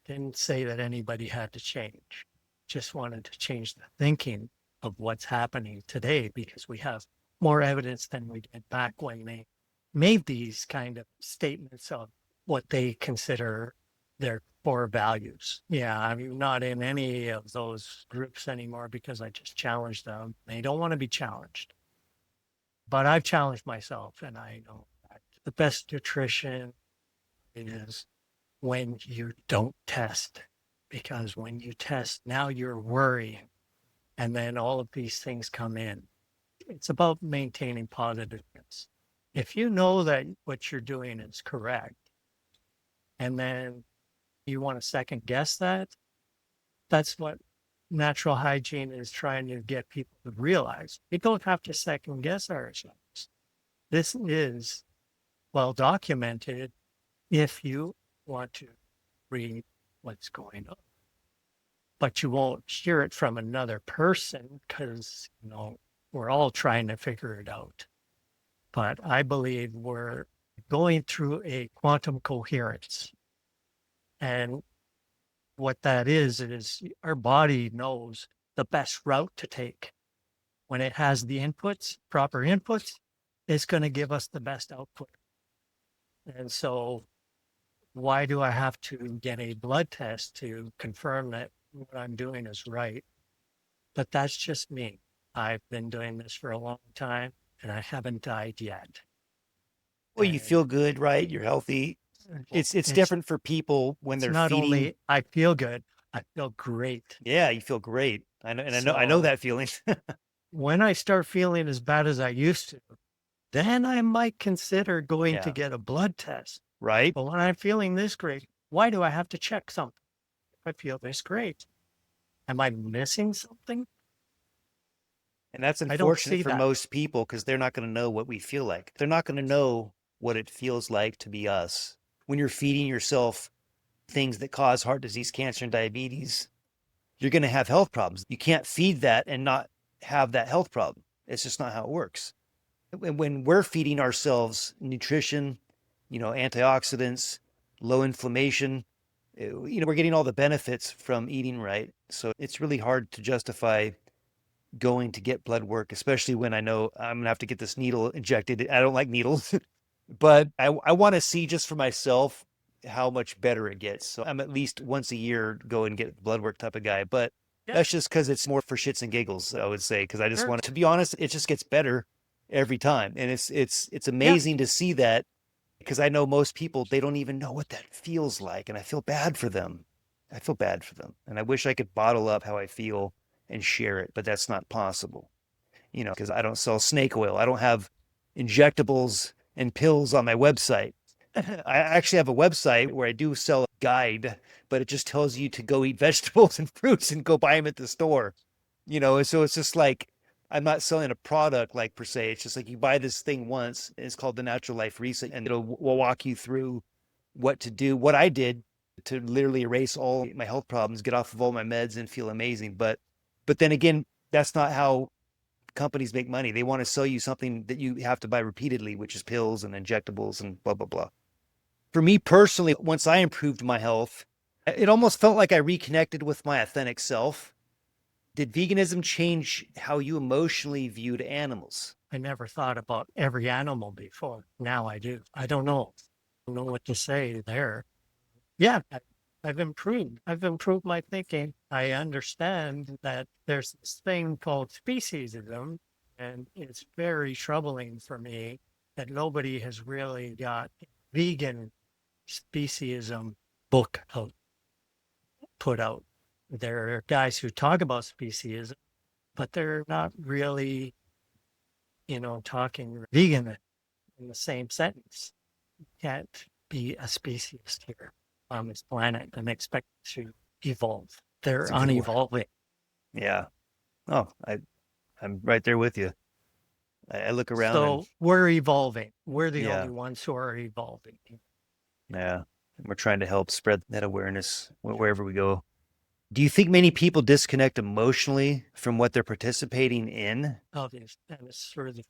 Didn't say that anybody had to change. Just wanted to change the thinking of what's happening today because we have more evidence than we did back when they made these kind of statements of what they consider their core values. Yeah, I'm not in any of those groups anymore because I just challenged them. They don't want to be challenged. But I've challenged myself, and I know that the best nutrition is when you don't test. Because when you test, now you're worrying. And then all of these things come in. It's about maintaining positiveness. If you know that what you're doing is correct, and then you want to second guess that, that's what natural hygiene is trying to get people to realize. We don't have to second guess ourselves. This is well documented if you want to read what's going on. But you won't hear it from another person because, we're all trying to figure it out. But I believe we're going through a quantum coherence. And what that is our body knows the best route to take. When it has the inputs, proper inputs, it's going to give us the best output. And so why do I have to get a blood test to confirm that what I'm doing is right? But that's just me. I've been doing this for a long time and I haven't died yet. Well, you And feel good, right? You're healthy. well, It's different for people when it's they're not feeding. only I feel good, I feel great. Yeah, you feel great. I know, and I know So that feeling. when I start feeling as bad as I used to, then I might consider going to Yeah, get a blood test. right. But when I'm feeling this great, why do I have to check something? If I feel this great, am I missing something? And that's I don't unfortunate see for that. most people because they're not going to know what we feel like. They're not going to know what it feels like to be us. When you're feeding yourself things that cause heart disease, cancer, and diabetes, you're going to have health problems. You can't feed that and not have that health problem. It's just not how it works. When we're feeding ourselves nutrition, antioxidants, low inflammation, we're getting all the benefits from eating right. So it's really hard to justify going to get blood work, especially when I know I'm gonna have to get this needle injected. I don't like needles, but I want to see just for myself how much better it gets. So I'm at least once a year go and get blood work type of guy. But Yeah, that's just because it's more for shits and giggles, I would say, because I just sure. want to be honest, it just gets better every time. And it's Yeah. amazing to see that because I know most people they don't even know what that feels like. And I feel bad for them. I feel bad for them. And I wish I could bottle up how I feel and share it, but that's not possible, because I don't sell snake oil. I don't have injectables and pills on my website. I actually have a website where I do sell a guide, but it just tells you to go eat vegetables and fruits and go buy them at the store, and so it's just like I'm not selling a product like per se. It's just like you buy this thing once. It's called the Natural Life Reset, and will walk you through what to do, what I did to literally erase all my health problems, get off of all my meds, and feel amazing. But then again, that's not how companies make money. They want to sell you something that you have to buy repeatedly, which is pills and injectables and blah, blah, blah. For me personally, once I improved my health, it almost felt like I reconnected with my authentic self. Did veganism change how you emotionally viewed animals? I never thought about every animal before. Now I do. I don't know. I don't know what to say there. Yeah, I've improved. I've improved my thinking. I understand that there's this thing called speciesism, and it's very troubling for me that nobody has really got vegan speciesism book out, put out. There are guys who talk about speciesism, but they're not really, talking vegan in the same sentence. You can't be a speciesist here on this planet and expect to evolve. They're It's a good one. unevolving. Yeah. Oh, I'm right there with you. I look around and So we're evolving. We're the only yeah, ones who are evolving. yeah. We're trying to help spread that awareness wherever we go. Do you think many people disconnect emotionally from what they're participating in? Obvious. And it's sort of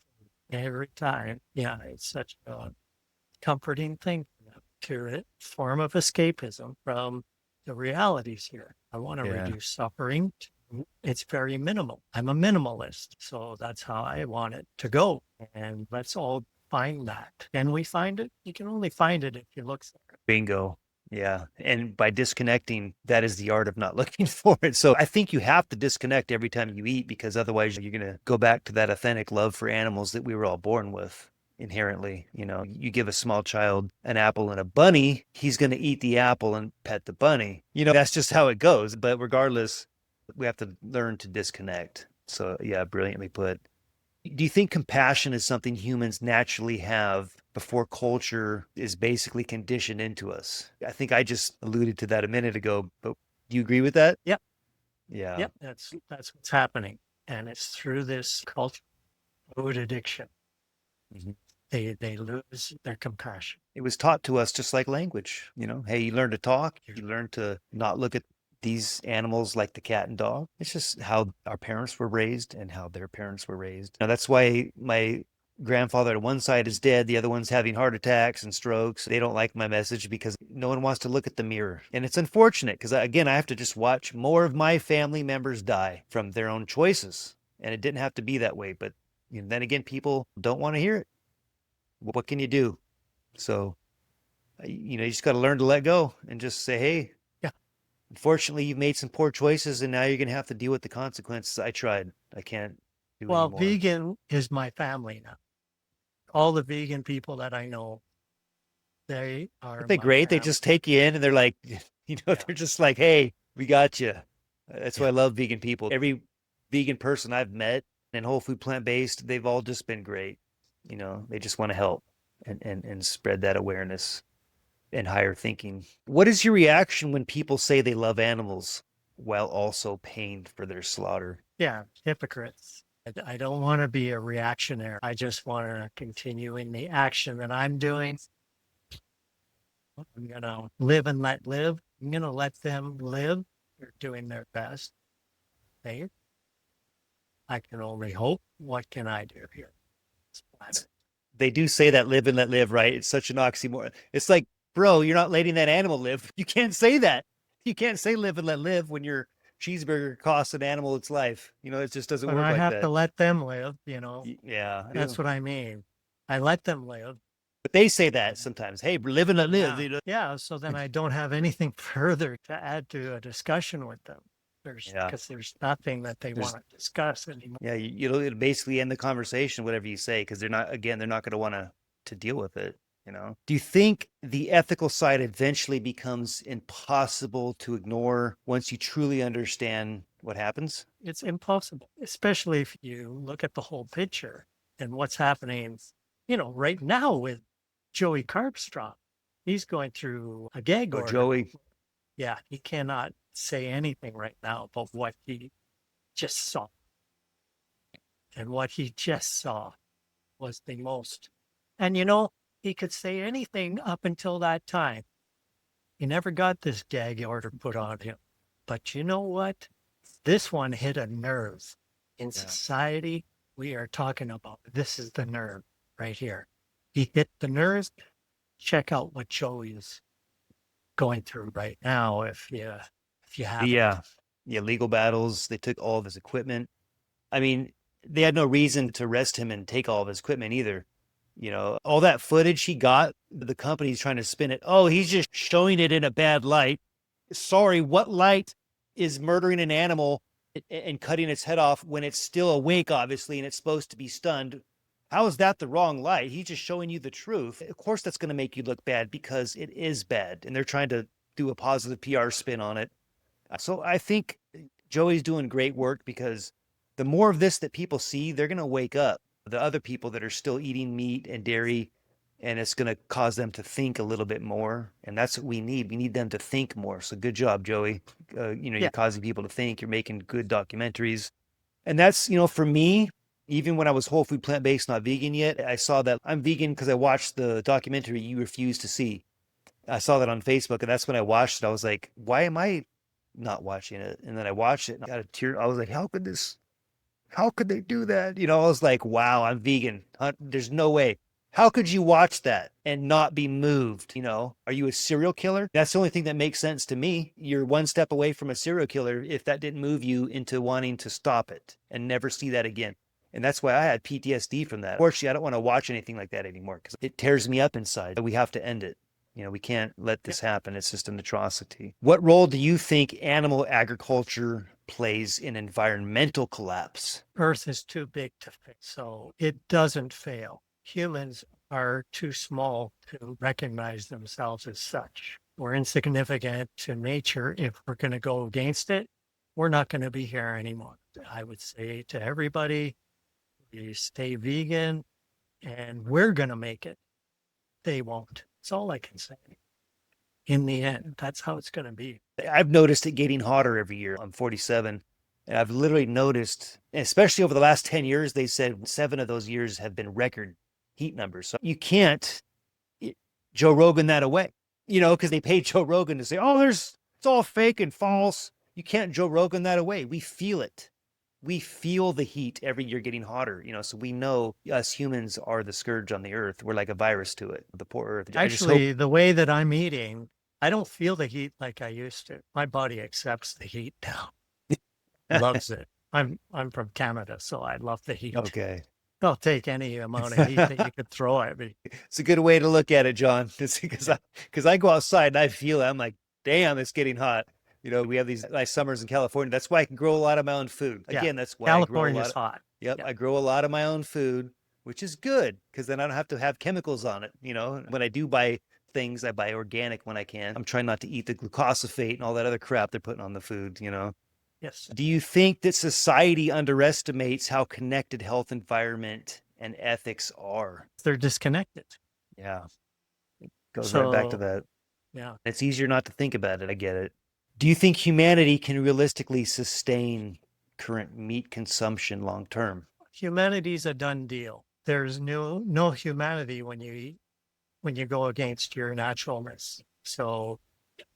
every time. Yeah, it's such a comforting thing to it, form of escapism from the realities here. I want to Yeah. reduce suffering. It's very minimal. I'm a minimalist. So that's how I want it to go. And let's all find that. Can we find it? You can only find it if you look for it. Bingo. Yeah. And by disconnecting, that is the art of not looking for it. So I think you have to disconnect every time you eat because otherwise you're going to go back to that authentic love for animals that we were all born with inherently. You give a small child an apple and a bunny, he's going to eat the apple and pet the bunny. That's just how it goes. But regardless, we have to learn to disconnect. So, yeah, brilliantly put. Do you think compassion is something humans naturally have before culture is basically conditioned into us? I think I just alluded to that a minute ago, but do you agree with that? Yep. Yeah. Yep. That's what's happening. And it's through this culture, food addiction. Mhm. They lose their compassion. It was taught to us just like language. Hey, you learn to talk, you learn to not look at these animals like the cat and dog. It's just how our parents were raised and how their parents were raised. Now, that's why my grandfather on one side is dead, the other one's having heart attacks and strokes. They don't like my message because no one wants to look at the mirror. And it's unfortunate because, again, I have to just watch more of my family members die from their own choices. And it didn't have to be that way. But then again, people don't want to hear it. What can you do? So, you just got to learn to let go and just say, hey, Yeah. Unfortunately, you've made some poor choices and now you're going to have to deal with the consequences. I tried. I can't do Well, anymore. vegan is my family now. All the vegan people that I know, they are Aren't they my great? They family. just take you in and they're like, Yeah, they're just like, hey, we got you. That's why I yeah. love vegan people. Every vegan person I've met and whole food plant-based, they've all just been great. They just want to help and spread that awareness and higher thinking. What is your reaction when people say they love animals while also paying for their slaughter? Yeah, hypocrites. I don't want to be a reactionary. I just want to continue in the action that I'm doing. I'm going to live and let live. I'm going to let them live. They're doing their best. They, I can only hope. What can I do here? They do say that live and let live, right? It's such an oxymoron. It's like, bro, you're not letting that animal live. You can't say that. You can't say live and let live when your cheeseburger costs an animal its life. It just doesn't But work I like have to that. let them live, Yeah, I That's do. what I mean. I let them live. But they say that sometimes. Hey, live and let live. Yeah. Yeah. So then I don't have anything further to add to a discussion with them. Yeah. Because there's nothing that they There's want to discuss anymore. Yeah, it'll basically end the conversation, whatever you say, because they're not going to want to deal with it. Do you think the ethical side eventually becomes impossible to ignore once you truly understand what happens? It's impossible, especially if you look at the whole picture and what's happening, right now with Joey Carbstrong. He's going through a gag Oh, order. Joey. Yeah, he cannot say anything right now about what he just saw. And what he just saw was the most. And he could say anything up until that time. He never got this gag order put on him. But you know what? This one hit a nerve. In Yeah. society, we are talking about this is the nerve right here. He hit the nerve. Check out what Joey is going through right now if you haven't. Yeah. Yeah, legal battles. They took all of his equipment. I mean, they had no reason to arrest him and take all of his equipment either. All that footage he got, the company's trying to spin it. Oh, he's just showing it in a bad light. Sorry, what light is murdering an animal and cutting its head off when it's still awake, obviously, and it's supposed to be stunned? How is that the wrong light? He's just showing you the truth. Of course, that's going to make you look bad because it is bad, and they're trying to do a positive PR spin on it. So I think Joey's doing great work because the more of this that people see, they're going to wake up. The other people that are still eating meat and dairy, and it's going to cause them to think a little bit more. And that's what we need. We need them to think more. So good job, Joey. You're Yeah. causing people to think. You're making good documentaries. And that's, for me, even when I was whole food plant-based, not vegan yet, I saw that I'm vegan because I watched the documentary you refused to see. I saw that on Facebook, and that's when I watched it. I was like, why am I not watching it? And then I watched it and I got a tear. I was like, how could they do that? I was like, wow, I'm vegan. There's no way. How could you watch that and not be moved? Are you a serial killer? That's the only thing that makes sense to me. You're one step away from a serial killer if that didn't move you into wanting to stop it and never see that again. And that's why I had PTSD from that. Fortunately, I don't want to watch anything like that anymore because it tears me up inside. We have to end it. We can't let this happen. It's just an atrocity. What role do you think animal agriculture plays in environmental collapse? Earth is too big to fix, so it doesn't fail. Humans are too small to recognize themselves as such. We're insignificant to nature. If we're going to go against it, we're not going to be here anymore. I would say to everybody, you stay vegan and we're going to make it. They won't. That's all I can say. In the end, that's how it's going to be. I've noticed it getting hotter every year. I'm 47. And I've literally noticed, especially over the last 10 years, they said 7 of those years have been record heat numbers. So you can't Joe Rogan that away, because they paid Joe Rogan to say, oh, it's all fake and false. You can't Joe Rogan that away. We feel it. We feel the heat every year getting hotter, so we know us humans are the scourge on the earth. We're like a virus to it, the poor earth. Actually, the way that I'm eating, I don't feel the heat like I used to. My body accepts the heat now. Loves it. I'm from Canada, so I love the heat. Okay. I'll take any amount of heat that you could throw at me. It's a good way to look at it, John. It's because I go outside and I feel it. I'm like, damn, it's getting hot. We have these nice summers in California. That's why I can grow a lot of my own food. Yeah. Again, that's why I grow a lot California's of, hot. yep, Yeah. I grow a lot of my own food, which is good because then I don't have to have chemicals on it. When I do buy things, I buy organic when I can. I'm trying not to eat the glucosidate and all that other crap they're putting on the food. Yes. Do you think that society underestimates how connected health, environment, and ethics are? They're disconnected. Yeah, goes right back to So, that. yeah. It's easier not to think about it. I get it. Do you think humanity can realistically sustain current meat consumption long term? Humanity's a done deal. There's no humanity when you eat, when you go against your naturalness. So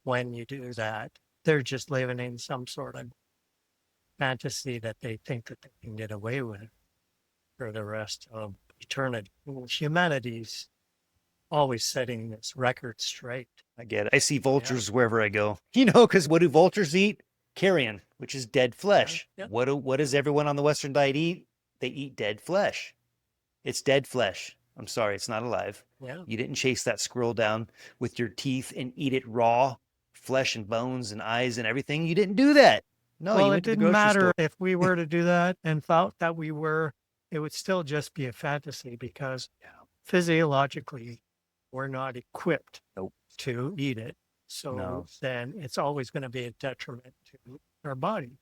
when you do that, they're just living in some sort of fantasy that they think that they can get away with for the rest of eternity. Humanity's always setting this record straight. I get it. I see vultures wherever I go. Because what do vultures eat? Carrion, which is dead flesh. Yeah. What does everyone on the Western diet eat? They eat dead flesh. It's dead flesh. I'm sorry, it's not alive. Yeah. You didn't chase that squirrel down with your teeth and eat it raw, flesh and bones and eyes and everything. You didn't do that. No, Well, you it went to the didn't grocery matter store. if we were to do that and thought that we were, it would still just be a fantasy because physiologically we're not equipped Nope. to eat it. So No. then it's always going to be a detriment to our body.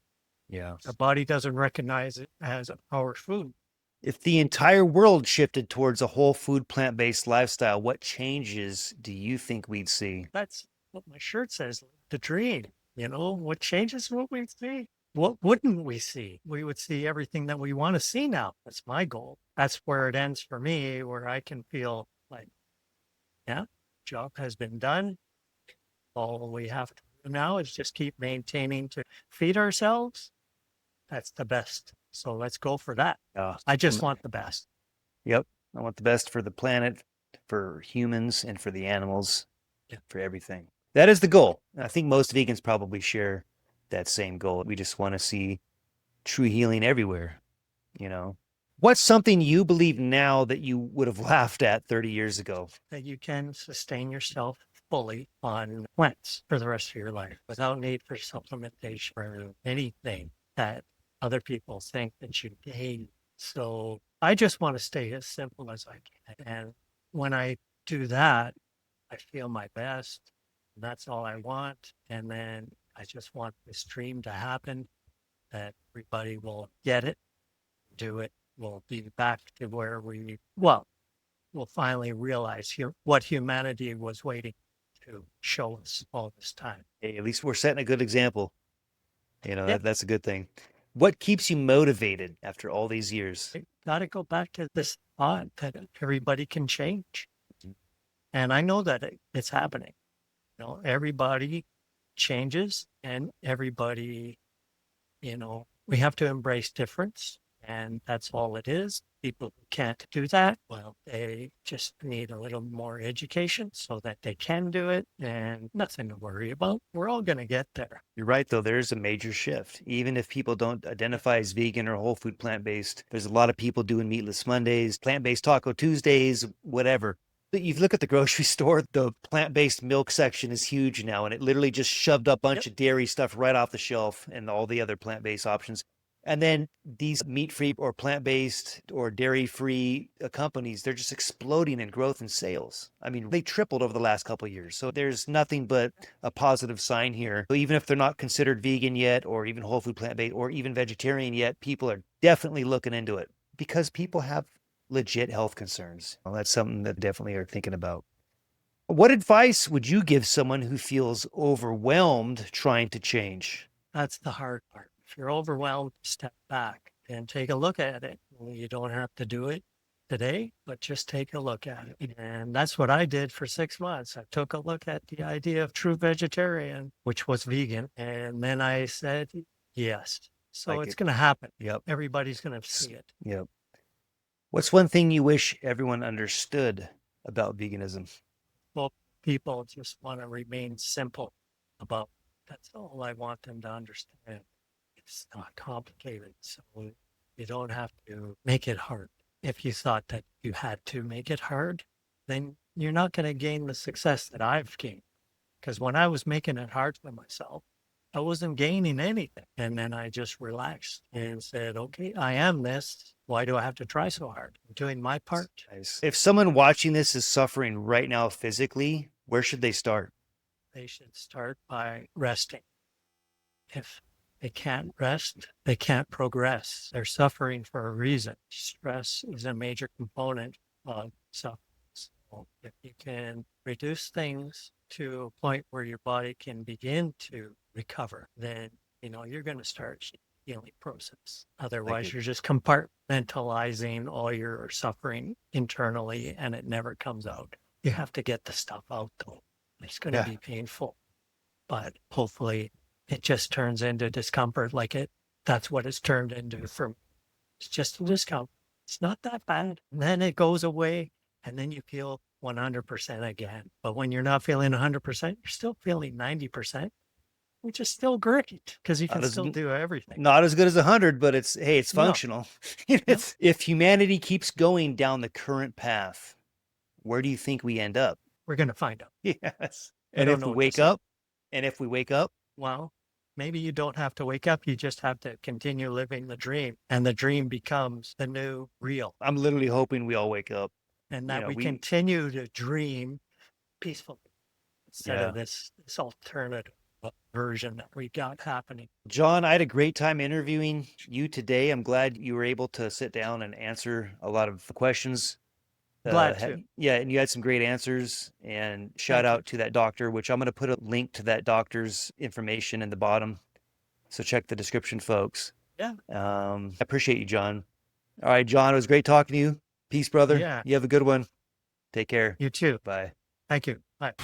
Yeah. Our body doesn't recognize it as our food. If the entire world shifted towards a whole food, plant-based lifestyle, what changes do you think we'd see? That's what my shirt says, the dream. What changes what we see? What wouldn't we see? We would see everything that we want to see now. That's my goal. That's where it ends for me, where I can feel like, yeah, job has been done. All we have to do now is just keep maintaining to feed ourselves. That's the best. So let's go for that. I just want the best. Yep. I want the best for the planet, for humans, and for the animals, for everything. That is the goal. I think most vegans probably share that same goal. We just want to see true healing everywhere. What's something you believe now that you would have laughed at 30 years ago? That you can sustain yourself fully on plants for the rest of your life without need for supplementation or anything that other people think that you need. So I just want to stay as simple as I can. And when I do that, I feel my best. That's all I want. And then I just want this dream to happen, that everybody will get it, do it. We'll be back to where we'll finally realize what humanity was waiting to show us all this time. Hey, at least we're setting a good example. That's a good thing. What keeps you motivated after all these years? Got to go back to this thought that everybody can change. And I know that it's happening. Everybody changes and everybody, we have to embrace difference. And that's all it is. People who can't do that, well, they just need a little more education so that they can do it, and nothing to worry about. We're all going to get there. You're right, though. There's a major shift. Even if people don't identify as vegan or whole food plant-based, there's a lot of people doing meatless Mondays, plant-based Taco Tuesdays, whatever. But you look at the grocery store, the plant-based milk section is huge now, and it literally just shoved a bunch of dairy stuff right off the shelf and all the other plant-based options. And then these meat-free or plant-based or dairy-free companies, they're just exploding in growth and sales. I mean, they tripled over the last couple of years. So there's nothing but a positive sign here. So even if they're not considered vegan yet, or even whole food plant-based, or even vegetarian yet, people are definitely looking into it because people have legit health concerns. Well, that's something that definitely are thinking about. What advice would you give someone who feels overwhelmed trying to change? That's the hard part. If you're overwhelmed, step back and take a look at it. You don't have to do it today, but just take a look at it. And that's what I did for 6 months. I took a look at the idea of true vegetarian, which was vegan. And then I said, yes. So it's going to happen. Yep. Everybody's going to see it. Yep. What's one thing you wish everyone understood about veganism? Well, people just want to remain simple about it. That's all I want them to understand. It's not complicated, so you don't have to make it hard. If you thought that you had to make it hard, then you're not going to gain the success that I've gained. Because when I was making it hard for myself, I wasn't gaining anything. And then I just relaxed and said, okay, I am this. Why do I have to try so hard? I'm doing my part. Nice. If someone watching this is suffering right now physically, where should they start? They should start by resting. If they can't rest, they can't progress. They're suffering for a reason. Stress is a major component of suffering. So if you can reduce things to a point where your body can begin to recover, then you're going to start healing process. Otherwise, you're just compartmentalizing all your suffering internally, and it never comes out. You have to get the stuff out, though. It's going to be painful, but hopefully it just turns into discomfort. That's what it's turned into for me. It's just a discomfort. It's not that bad. And then it goes away, and then you feel 100% again. But when you're not feeling 100%, you're still feeling 90%, which is still great because you can still do everything. Not as good as 100, but it's functional. No. If humanity keeps going down the current path, where do you think we end up? We're going to find out. Yes. And if we wake up, well, maybe you don't have to wake up. You just have to continue living the dream, and the dream becomes the new real. I'm literally hoping we all wake up. And that we continue to dream peacefully instead of this alternative version that we got happening. John, I had a great time interviewing you today. I'm glad you were able to sit down and answer a lot of the questions. Glad to. Yeah, and you had some great answers. And shout out to that doctor, which I'm going to put a link to that doctor's information in the bottom. So check the description, folks. Yeah. I appreciate you, John. All right, John, it was great talking to you. Peace, brother. Yeah. You have a good one. Take care. You too. Bye. Thank you. Bye.